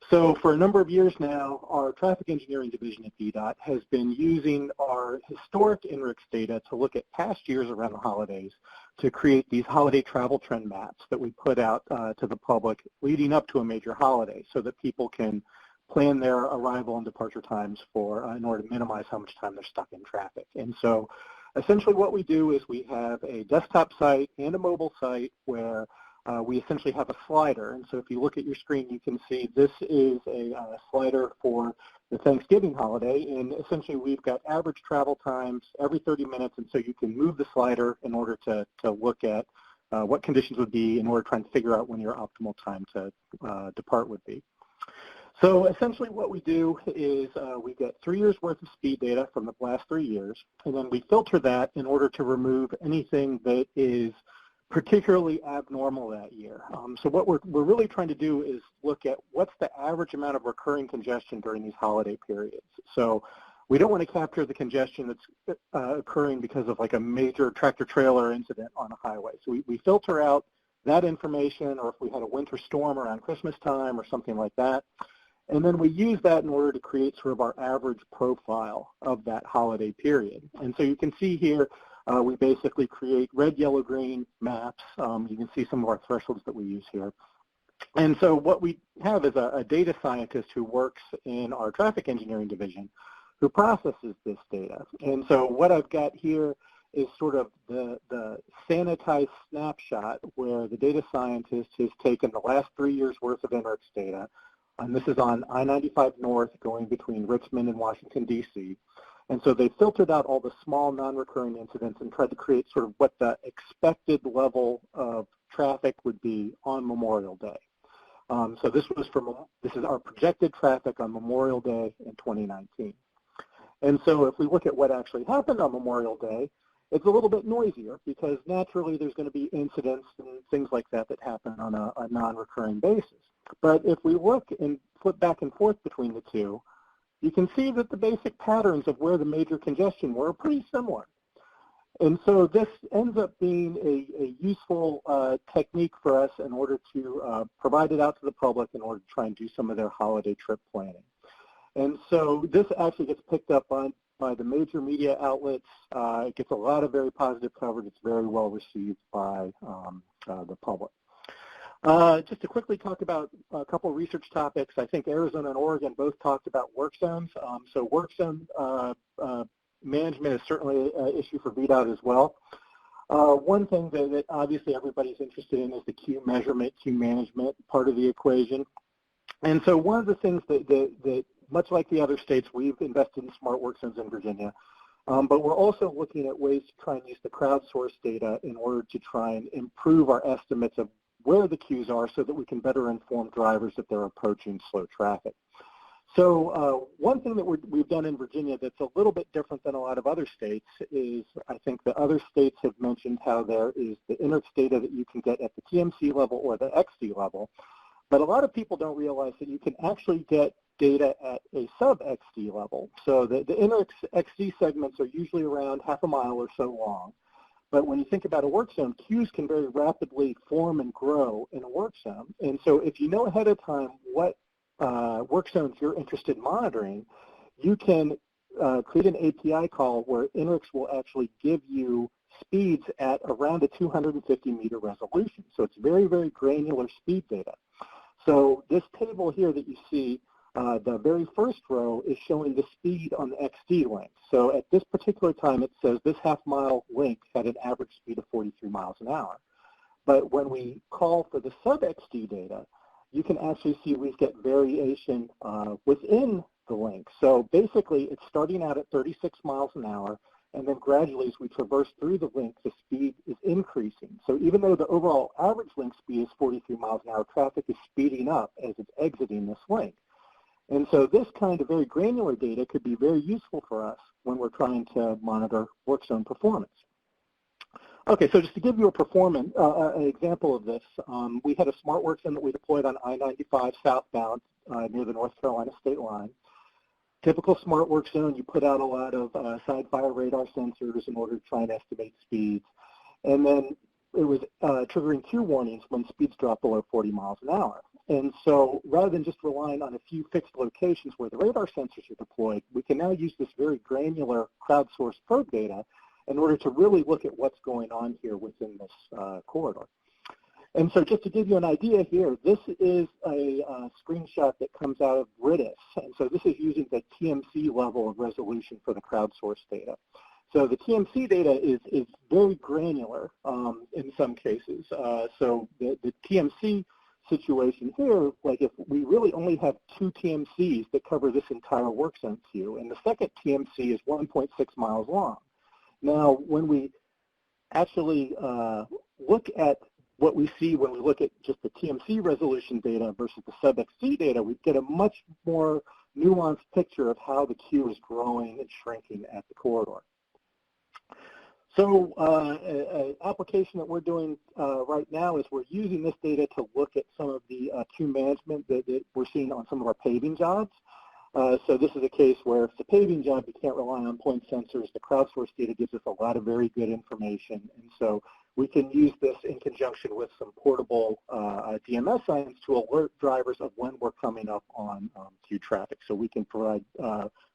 So for a number of years now, our traffic engineering division at VDOT has been using our historic INRIX data to look at past years around the holidays to create these holiday travel trend maps that we put out to the public leading up to a major holiday so that people can plan their arrival and departure times in order to minimize how much time they're stuck in traffic. And so essentially what we do is we have a desktop site and a mobile site where we essentially have a slider. And so if you look at your screen, you can see this is a slider for the Thanksgiving holiday. And essentially we've got average travel times every 30 minutes. And so you can move the slider in order to look at what conditions would be in order to try and figure out when your optimal time to depart would be. So essentially what we do is we get 3 years worth of speed data from the last 3 years, and then we filter that in order to remove anything that is particularly abnormal that year. So what we're really trying to do is look at what's the average amount of recurring congestion during these holiday periods. So we don't want to capture the congestion that's occurring because of like a major tractor-trailer incident on a highway. So we filter out that information, or if we had a winter storm around Christmas time or something like that. And then we use that in order to create sort of our average profile of that holiday period. And so you can see here, we basically create red, yellow, green maps. You can see some of our thresholds that we use here. And so what we have is a data scientist who works in our traffic engineering division who processes this data. And so what I've got here is sort of the sanitized snapshot where the data scientist has taken the last 3 years worth of INRIX data, and this is on I-95 North going between Richmond and Washington, D.C. And so they filtered out all the small non-recurring incidents and tried to create sort of what the expected level of traffic would be on Memorial Day. So this is our projected traffic on Memorial Day in 2019. And so if we look at what actually happened on Memorial Day, it's a little bit noisier because naturally there's going to be incidents and things like that that happen on a non-recurring basis. But if we look and flip back and forth between the two, you can see that the basic patterns of where the major congestion were are pretty similar. And so this ends up being a useful technique for us in order to provide it out to the public in order to try and do some of their holiday trip planning. And so this actually gets picked up on by the major media outlets. It gets a lot of very positive coverage. It's very well received by the public. Just to quickly talk about a couple of research topics, I think Arizona and Oregon both talked about work zones. So work zone management is certainly an issue for VDOT as well. One thing that obviously everybody's interested in is the queue measurement, queue management part of the equation. And so one of the things that much like the other states, we've invested in smart work zones in Virginia, but we're also looking at ways to try and use the crowdsourced data in order to try and improve our estimates of where the queues are so that we can better inform drivers that they're approaching slow traffic. So one thing that we've done in Virginia that's a little bit different than a lot of other states is I think the other states have mentioned how there is the INRIX data that you can get at the TMC level or the XD level. But a lot of people don't realize that you can actually get data at a sub-XD level. So the INRIX XD segments are usually around half a mile or so long. But when you think about a work zone, queues can very rapidly form and grow in a work zone. And so if you know ahead of time what work zones you're interested in monitoring, you can create an API call where INRIX will actually give you speeds at around a 250-meter resolution. So it's very, very granular speed data. So this table here that you see, the very first row is showing the speed on the XD link. So at this particular time, it says this half-mile link had an average speed of 43 miles an hour. But when we call for the sub-XD data, you can actually see we get variation within the link. So basically, it's starting out at 36 miles an hour, and then gradually as we traverse through the link, the speed is increasing. So even though the overall average link speed is 43 miles an hour, traffic is speeding up as it's exiting this link. And so this kind of very granular data could be very useful for us when we're trying to monitor work zone performance. Okay, so just to give you a performance, an example of this, we had a smart work zone that we deployed on I-95 southbound near the North Carolina state line. Typical smart work zone, you put out a lot of side-fire radar sensors in order to try and estimate speeds. And then it was triggering queue warnings when speeds drop below 40 miles an hour. And so rather than just relying on a few fixed locations where the radar sensors are deployed, we can now use this very granular crowdsourced probe data in order to really look at what's going on here within this corridor. And so just to give you an idea here, this is a screenshot that comes out of RIDIS. And so this is using the TMC level of resolution for the crowdsourced data. So the TMC data is very granular in some cases. So the TMC situation here, like if we really only have 2 TMCs that cover this entire work zone queue, and the second TMC is 1.6 miles long. Now, when we actually look at what we see when we look at just the TMC resolution data versus the sub-XD data, we get a much more nuanced picture of how the queue is growing and shrinking at the corridor. So an application that we're doing right now is we're using this data to look at some of the queue management that we're seeing on some of our paving jobs. So this is a case where if it's a paving job, you can't rely on point sensors. The crowdsourced data gives us a lot of very good information. And so we can use this in conjunction with some portable DMS signs to alert drivers of when we're coming up on queue traffic. So we can provide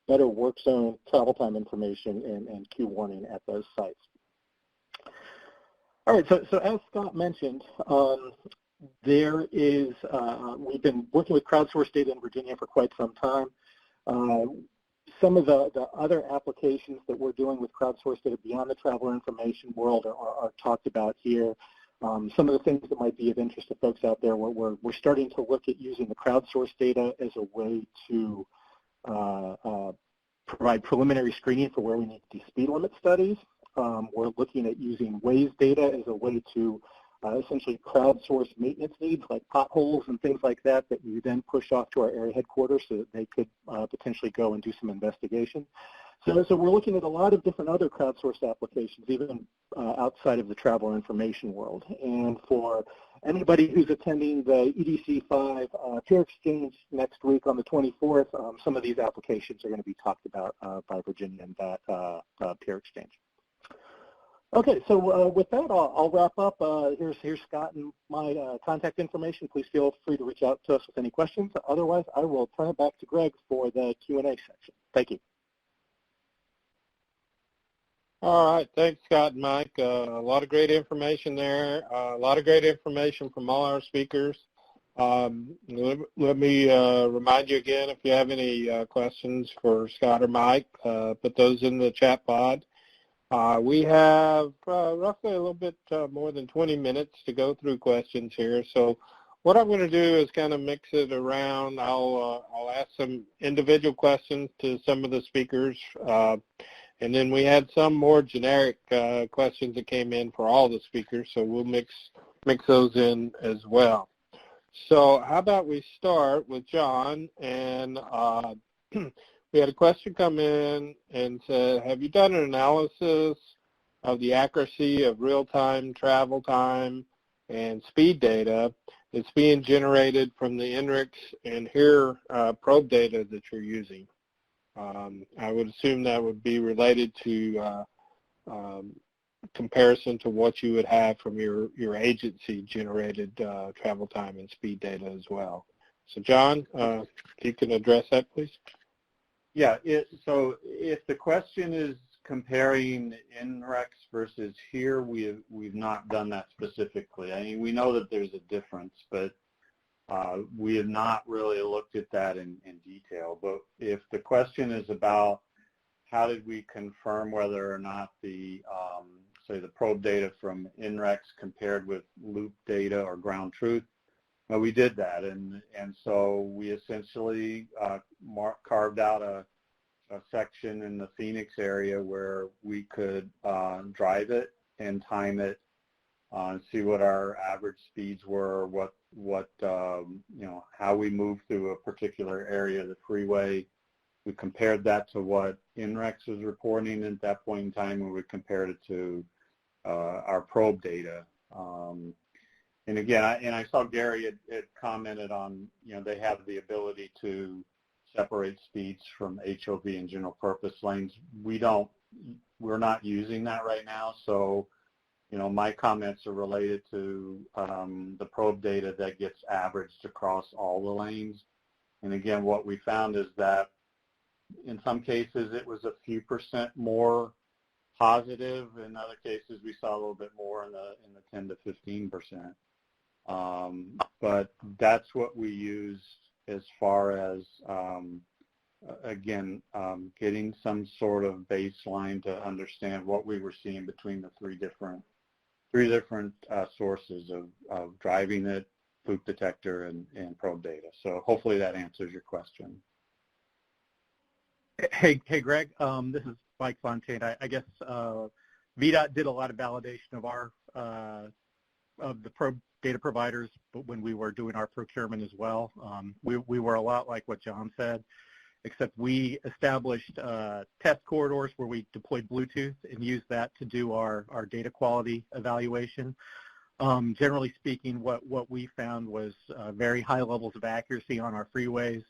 better work zone travel time information and queue warning at those sites. All right, so as Scott mentioned, there is, we've been working with crowdsourced data in Virginia for quite some time. Some of the other applications that we're doing with crowdsourced data beyond the traveler information world are talked about here. Some of the things that might be of interest to folks out there, we're starting to look at using the crowdsourced data as a way to provide preliminary screening for where we need to do speed limit studies. We're looking at using Waze data as a way to essentially crowdsource maintenance needs like potholes and things like that we then push off to our area headquarters so that they could potentially go and do some investigation. So we're looking at a lot of different other crowdsourced applications, even outside of the traveler information world. And for anybody who's attending the EDC5 peer exchange next week on the 24th, some of these applications are going to be talked about by Virginia in that peer exchange. Okay, so with that, I'll wrap up. Here's Scott and my contact information. Please feel free to reach out to us with any questions. Otherwise, I will turn it back to Greg for the Q&A section. Thank you. All right, thanks, Scott and Mike. A lot of great information there. A lot of great information from all our speakers. Let me remind you again, if you have any questions for Scott or Mike, put those in the chat pod. We have roughly a little bit more than 20 minutes to go through questions here. So what I'm going to do is kind of mix it around. I'll ask some individual questions to some of the speakers. And then we had some more generic questions that came in for all the speakers, so we'll mix those in as well. So how about we start with John, and we had a question come in and said, have you done an analysis of the accuracy of real-time travel time and speed data that's being generated from the INRIX and HERE probe data that you're using? I would assume that would be related to comparison to what you would have from your agency-generated travel time and speed data as well. So, John, if you can address that, please. Yeah, so if the question is comparing INREX versus HERE, we've not done that specifically. I mean, we know that there's a difference, but we have not really looked at that in detail. But if the question is about how did we confirm whether or not the, say, the probe data from INREX compared with loop data or ground truth, well, we did that. And so we essentially carved out a section in the Phoenix area where we could drive it and time it, and see what our average speeds were, what how we moved through a particular area of the freeway. We compared that to what INREX was reporting at that point in time, and we compared it to our probe data. And again, I saw Gary had commented on, they have the ability to separate speeds from HOV and general purpose lanes. We're not using that right now, so my comments are related to the probe data that gets averaged across all the lanes. And again, what we found is that in some cases it was a few percent more positive. In other cases, we saw a little bit more in the 10 to 15%. But that's what we use as far as, again, getting some sort of baseline to understand what we were seeing between the three different sources of driving it, loop detector, and probe data. So hopefully that answers your question. Hey, Greg. This is Mike Fontaine. I guess VDOT did a lot of validation of the probe data providers, but when we were doing our procurement as well, we were a lot like what John said, except we established test corridors where we deployed Bluetooth and used that to do our data quality evaluation. Generally speaking, what we found was very high levels of accuracy on our freeways.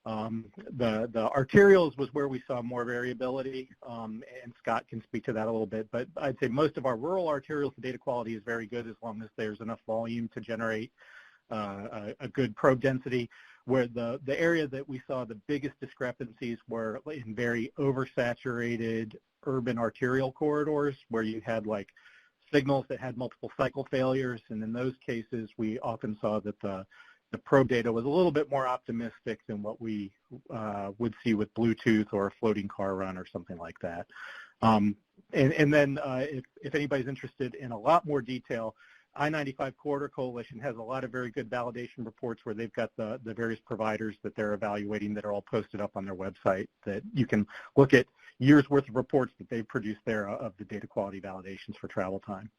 The arterials was where we saw more variability, and Scott can speak to that a little bit, but I'd say most of our rural arterials, the data quality is very good as long as there's enough volume to generate a good probe density, where the area that we saw the biggest discrepancies were in very oversaturated urban arterial corridors where you had like signals that had multiple cycle failures, and in those cases we often saw that the probe data was a little bit more optimistic than what we would see with Bluetooth or a floating car run or something like that. And then if anybody's interested in a lot more detail, I-95 Corridor Coalition has a lot of very good validation reports where they've got the various providers that they're evaluating that are all posted up on their website that you can look at years worth of reports that they've produced there of the data quality validations for travel time.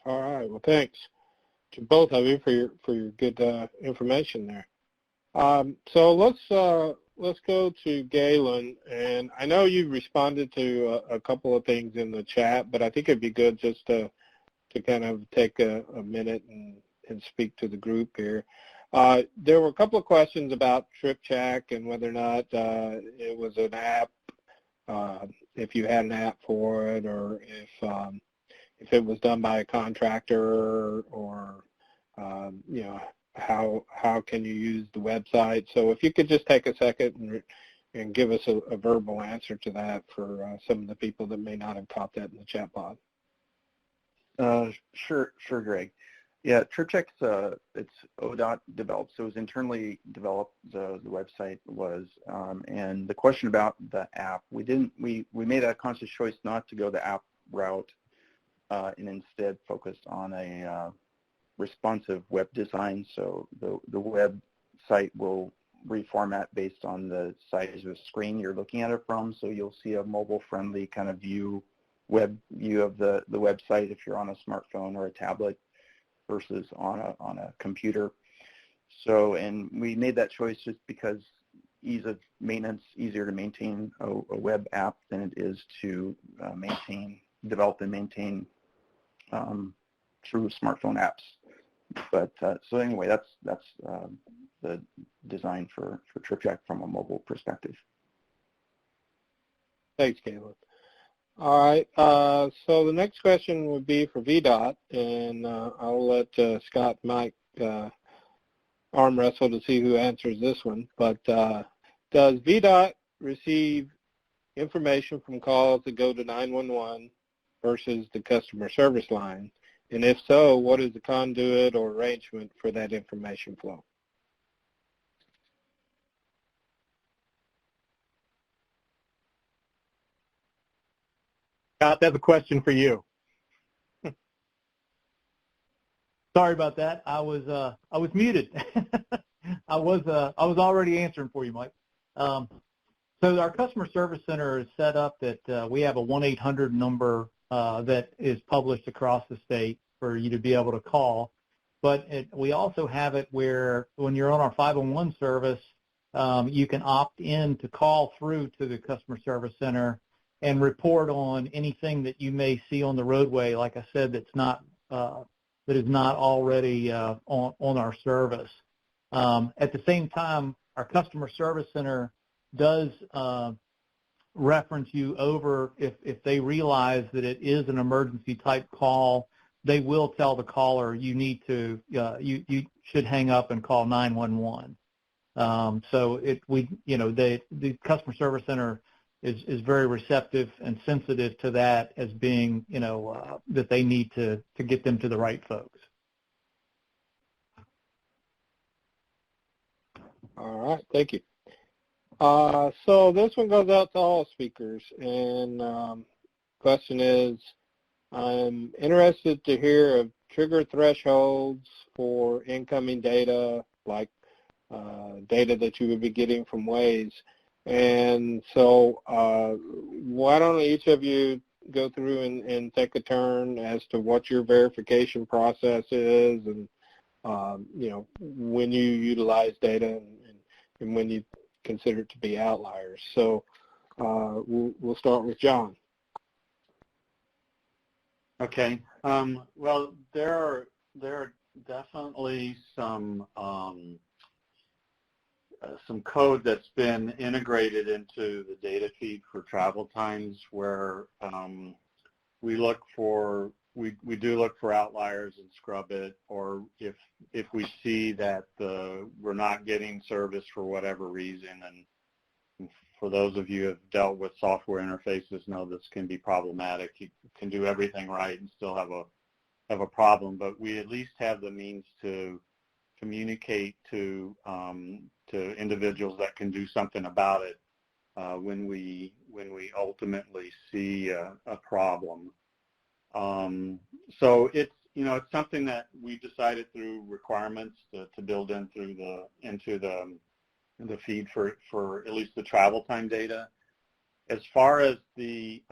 All right, well, thanks to both of you for your good information there. So let's let's go to Galen. And I know you responded to a couple of things in the chat, but I think it'd be good just to kind of take a minute and speak to the group here. There were a couple of questions about TripCheck and whether or not it was an app, if you had an app for it, or if it was done by a contractor, or you know, how can you use the website. So if you could just take a second and give us a verbal answer to that for some of the people that may not have caught that in the chat pod. Sure, Greg. Yeah, TripCheck's it's ODOT developed, so it was internally developed. The website was, and the question about the app, we made a conscious choice not to go the app route, and instead focused on a responsive web design. So the website will reformat based on the size of the screen you're looking at it from. So you'll see a mobile-friendly kind of web view of the website if you're on a smartphone or a tablet versus on a computer. So, and we made that choice just because ease of maintenance, easier to maintain a web app than it is to develop and maintain true smartphone apps. But so anyway, that's the design for TripCheck from a mobile perspective. Thanks, Caleb. All right, so the next question would be for VDOT, and I'll let Scott and Mike arm wrestle to see who answers this one. But does VDOT receive information from calls that go to 911 versus the customer service line? And if so, what is the conduit or arrangement for that information flow? Scott, that's a question for you. Sorry about that. I was muted. I was already answering for you, Mike. So our customer service center is set up that we have a 1-800 number that is published across the state for you to be able to call. But we also have it where when you're on our 501 service, you can opt in to call through to the customer service center and report on anything that you may see on the roadway, like I said, that is not already on our service. At the same time, our customer service center does reference you over if they realize that it is an emergency type call. They will tell the caller you need to you should hang up and call 911. So the customer service center is very receptive and sensitive to that as being that they need to get them to the right folks. All right, thank you. So this one goes out to all speakers, and question is, I'm interested to hear of trigger thresholds for incoming data, like data that you would be getting from Waze. And so why don't each of you go through and take a turn as to what your verification process is, and when you utilize data and when you consider it to be outliers. So we'll start with John. Okay. Well, there are definitely some code that's been integrated into the data feed for travel times where we do look for outliers and scrub it, or if we see that we're not getting service for whatever reason. And for those of you who have dealt with software interfaces know this can be problematic. You can do everything right and still have a problem, but we at least have the means to communicate to individuals that can do something about it when we ultimately see a problem. So it's something that we decided through requirements to build in into the feed for at least the travel time data. As far as the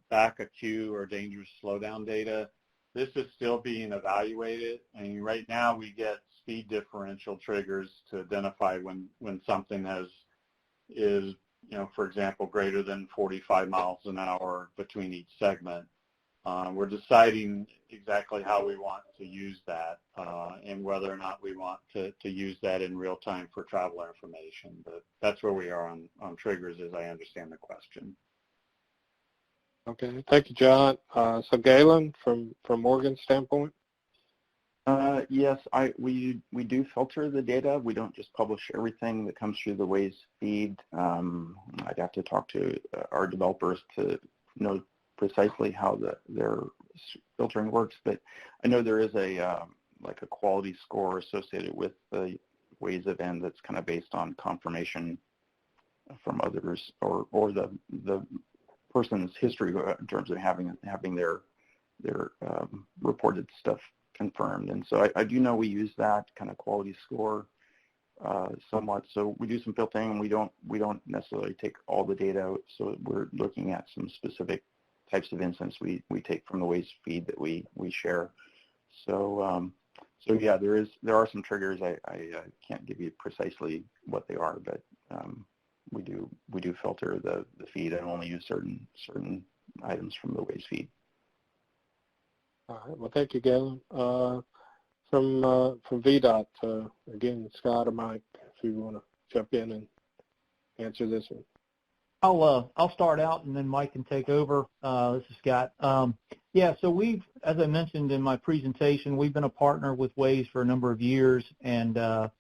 back a queue or dangerous slowdown data, This is still being evaluated, and right now we get speed differential triggers to identify when something is, for example, greater than 45 miles an hour between each segment. We're deciding exactly how we want to use that and whether or not we want to use that in real time for traveler information. But that's where we are on triggers, as I understand the question. Okay, thank you, John. So Galen, from Morgan's standpoint? Yes, we do filter the data. We don't just publish everything that comes through the Waze feed. I'd have to talk to our developers to know precisely how their filtering works, but I know there is a like a quality score associated with the Waze event that's kind of based on confirmation from others or the person's history in terms of having their reported stuff confirmed. And so I do know we use that kind of quality score somewhat. So we do some filtering, and we don't necessarily take all the data. So we're looking at some specific types of incidents we take from the Waze feed that we share. So yeah, there are some triggers. I can't give you precisely what they are, but we do filter the feed and only use certain items from the Waze feed. All right. Well, thank you, Galen. From VDOT, again, Scott or Mike, if you want to jump in and answer this one. I'll start out, and then Mike can take over. This is Scott. Yeah, so we've, as I mentioned in my presentation, we've been a partner with Waze for a number of years, and the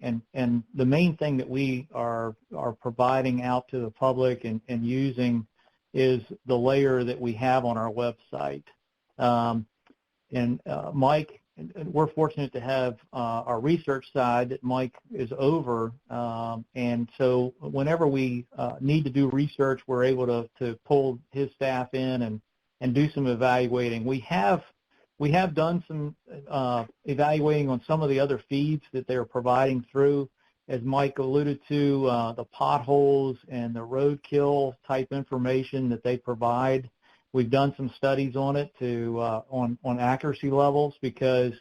main thing that we are providing out to the public and using is the layer that we have on our website. Mike, we're fortunate to have our research side that Mike is over, and so whenever we need to do research, we're able to pull his staff in and do some evaluating. We have done some evaluating on some of the other feeds that they're providing through, as Mike alluded to, the potholes and the roadkill type information that they provide. We've done some studies on it on accuracy levels, because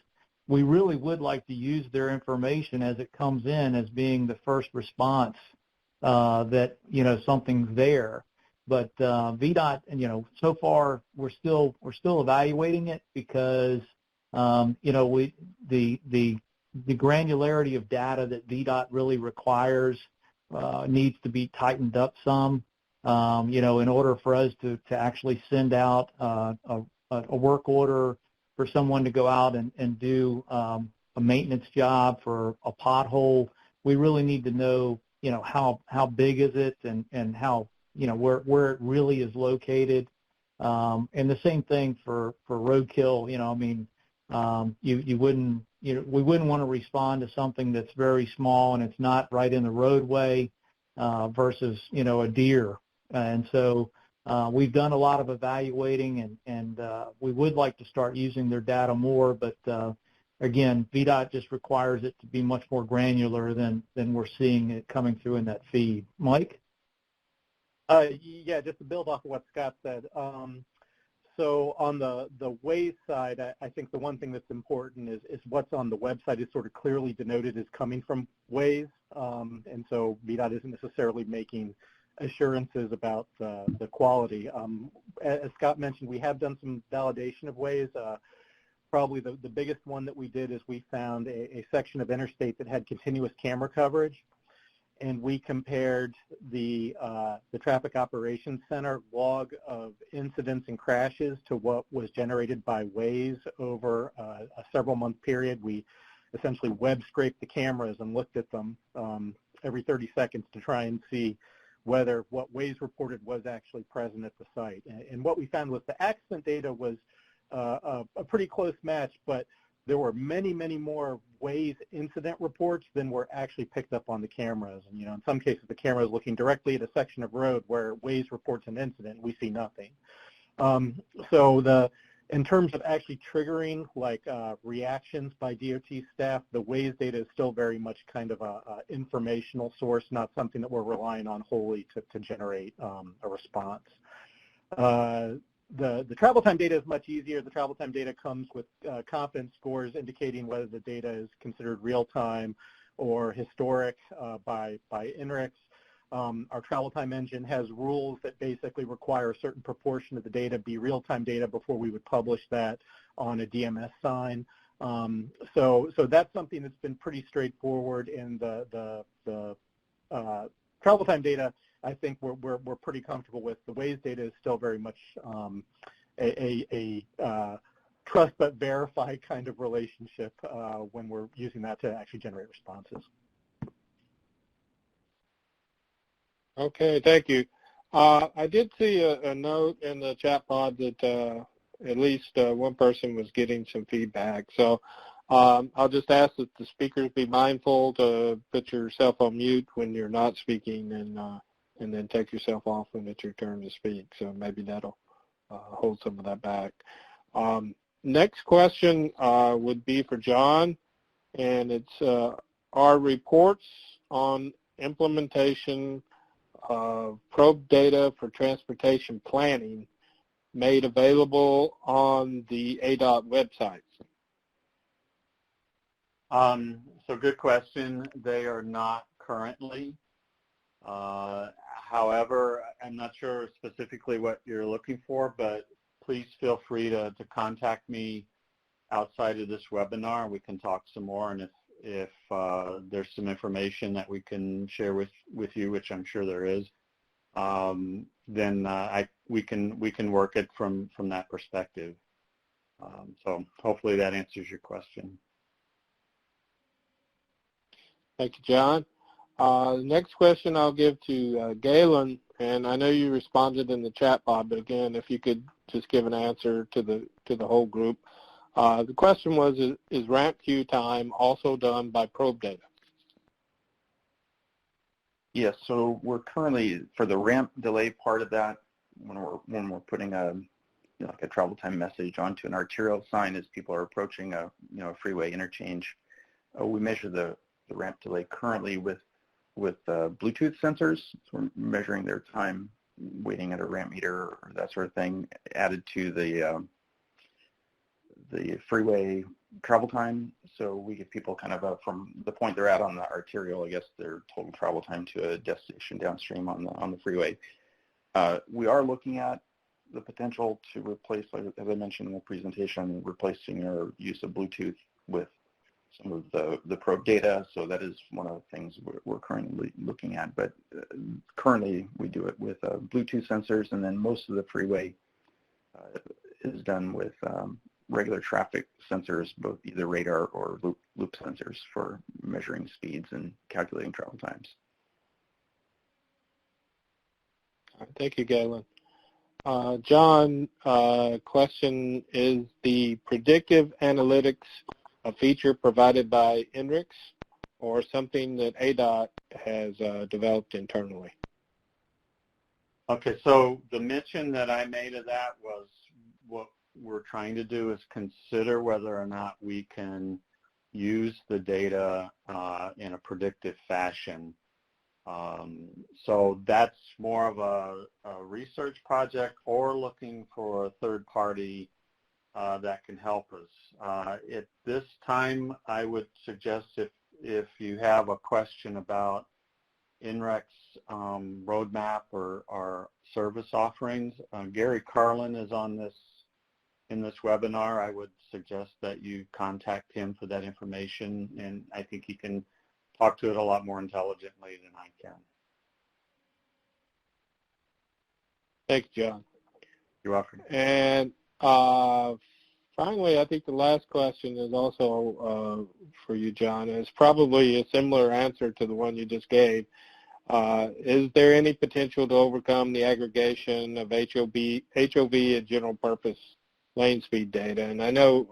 we really would like to use their information as it comes in as being the first response that something's there. But VDOT, so far we're still evaluating it, because the granularity of data that VDOT really requires needs to be tightened up some. In order for us to actually send out a work order for someone to go out and do a maintenance job for a pothole, we really need to know, how big is it and how, where it really is located. And the same thing for roadkill. We wouldn't want to respond to something that's very small and it's not right in the roadway versus, a deer. And so we've done a lot of evaluating, and we would like to start using their data more, but again, VDOT just requires it to be much more granular than we're seeing it coming through in that feed. Mike? Yeah, just to build off of what Scott said. So on the Waze side, I think the one thing that's important is what's on the website is sort of clearly denoted as coming from Waze, and so VDOT isn't necessarily making assurances about the quality. As Scott mentioned, we have done some validation of Waze. Probably the biggest one that we did is we found a section of interstate that had continuous camera coverage, and we compared the Traffic Operations Center log of incidents and crashes to what was generated by Waze over a several-month period. We essentially web scraped the cameras and looked at them every 30 seconds to try and see whether what Waze reported was actually present at the site. And what we found was the accident data was a pretty close match, but there were many, many more Waze incident reports than were actually picked up on the cameras. And, in some cases, the camera is looking directly at a section of road where Waze reports an incident, we see nothing. In terms of actually triggering reactions by DOT staff, the Waze data is still very much kind of a informational source, not something that we're relying on wholly to generate a response. the travel time data is much easier. The travel time data comes with confidence scores indicating whether the data is considered real time or historic by INRIX. Our travel time engine has rules that basically require a certain proportion of the data be real-time data before we would publish that on a DMS sign. So that's something that's been pretty straightforward in the travel time data. I think we're pretty comfortable with. The Waze data is still very much a trust but verify kind of relationship when we're using that to actually generate responses. Okay, thank you. I did see a note in the chat pod that at least one person was getting some feedback. So I'll just ask that the speakers be mindful to put yourself on mute when you're not speaking, and then take yourself off when it's your turn to speak. So maybe that'll hold some of that back. Next question would be for John, and it's are reports on implementation of probe data for transportation planning made available on the ADOT website? So good question. They are not currently. However, I'm not sure specifically what you're looking for, but please feel free to contact me outside of this webinar. We can talk some more, and if there's some information that we can share with you, which I'm sure there is, then we can work it from that perspective. So hopefully that answers your question. Thank you, John. The next question I'll give to Galen, and I know you responded in the chat pod, but again, if you could just give an answer to the whole group. The question was, is ramp queue time also done by probe data? Yes, so we're currently, for the ramp delay part of that, when we're putting like a travel time message onto an arterial sign as people are approaching a freeway interchange, we measure the ramp delay currently with Bluetooth sensors. So we're measuring their time waiting at a ramp meter or that sort of thing, added to the freeway travel time. So we give people kind of from the point they're at on the arterial, I guess, their total travel time to a destination downstream on the freeway. We are looking at the potential to replace, like, as I mentioned in the presentation, replacing our use of Bluetooth with some of the probe data. So that is one of the things we're currently looking at. But currently we do it with Bluetooth sensors, and then most of the freeway is done with regular traffic sensors, both either radar or loop sensors for measuring speeds and calculating travel times. Thank you, Galen. John, question, is the predictive analytics a feature provided by INRIX or something that ADOT has developed internally? Okay, so the mention that I made of that was what we're trying to do is consider whether or not we can use the data in a predictive fashion. So that's more of a research project or looking for a third party that can help us. At this time, I would suggest if you have a question about INRIX roadmap or service offerings, Gary Carlin is in this webinar. I would suggest that you contact him for that information, and I think he can talk to it a lot more intelligently than I can. Thanks, John. You're welcome. And finally, I think the last question is also for you, John. It's probably a similar answer to the one you just gave. Is there any potential to overcome the aggregation of HOV and general purpose lane speed data? And I know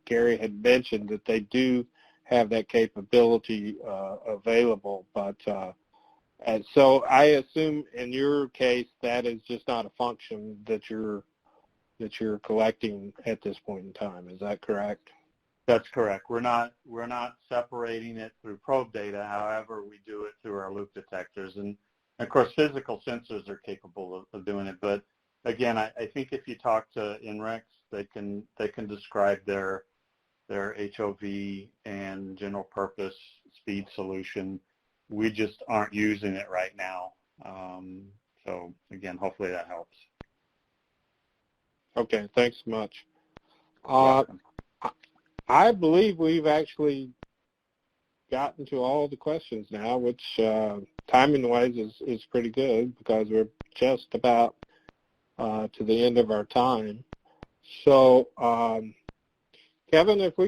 Gary had mentioned that they do have that capability available, but and so I assume in your case that is just not a function that you're collecting at this point in time. Is that correct? That's correct. We're not separating it through probe data. However, we do it through our loop detectors, and of course, physical sensors are capable of doing it. But again, I think if you talk to INREX, they can describe their HOV and general purpose speed solution. We just aren't using it right now. So again, hopefully that helps. Okay, thanks so much. I believe we've actually gotten to all the questions now, which timing-wise is pretty good because we're just about to the end of our time. So, Kevin, if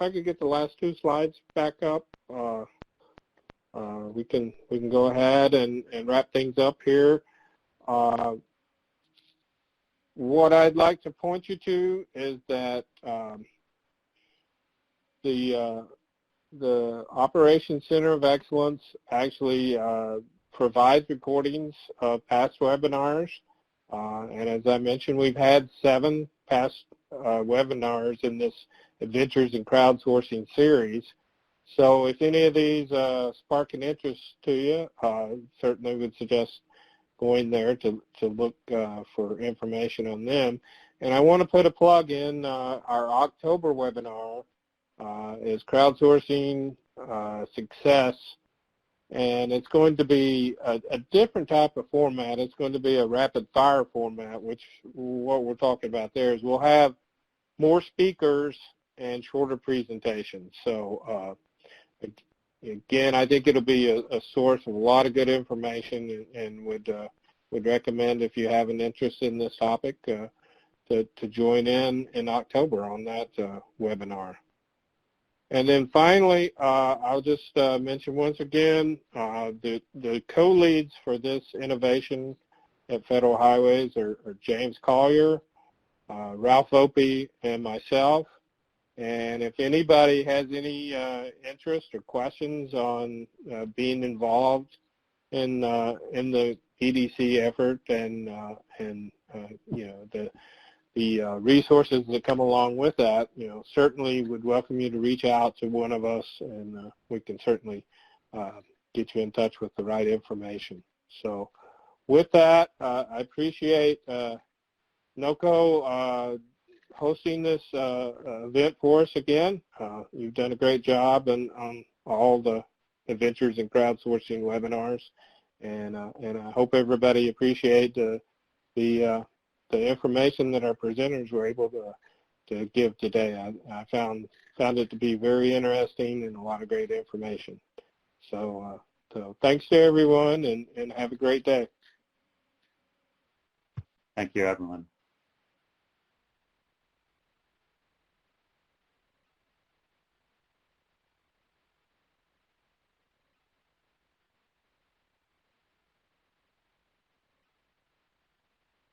I could get the last two slides back up, we can go ahead and wrap things up here. What I'd like to point you to is that the Operations Center of Excellence actually provides recordings of past webinars. And as I mentioned, we've had 7 past webinars in this Adventures in Crowdsourcing series. So if any of these spark an interest to you, certainly would suggest going there to look for information on them. And I want to put a plug in our October webinar is Crowdsourcing Success, and it's going to be a different type of format. It's going to be a rapid fire format, which what we're talking about there is we'll have more speakers and shorter presentations. So again, I think it'll be a source of a lot of good information, and would recommend, if you have an interest in this topic, to join in October on that webinar. And then finally, I'll just mention once again, the co-leads for this innovation at Federal Highways are James Collier, Ralph Opie, and myself. And if anybody has any interest or questions on being involved in the EDC effort and you know, the resources that come along with that, you know, certainly would welcome you to reach out to one of us, and we can certainly get you in touch with the right information. So with that, I appreciate NOCO hosting this event for us again. You've done a great job on all the Adventures in Crowdsourcing webinars, and I hope everybody appreciate the information that our presenters were able to give today. I found it to be very interesting and a lot of great information. So thanks to everyone, and have a great day. Thank you, everyone.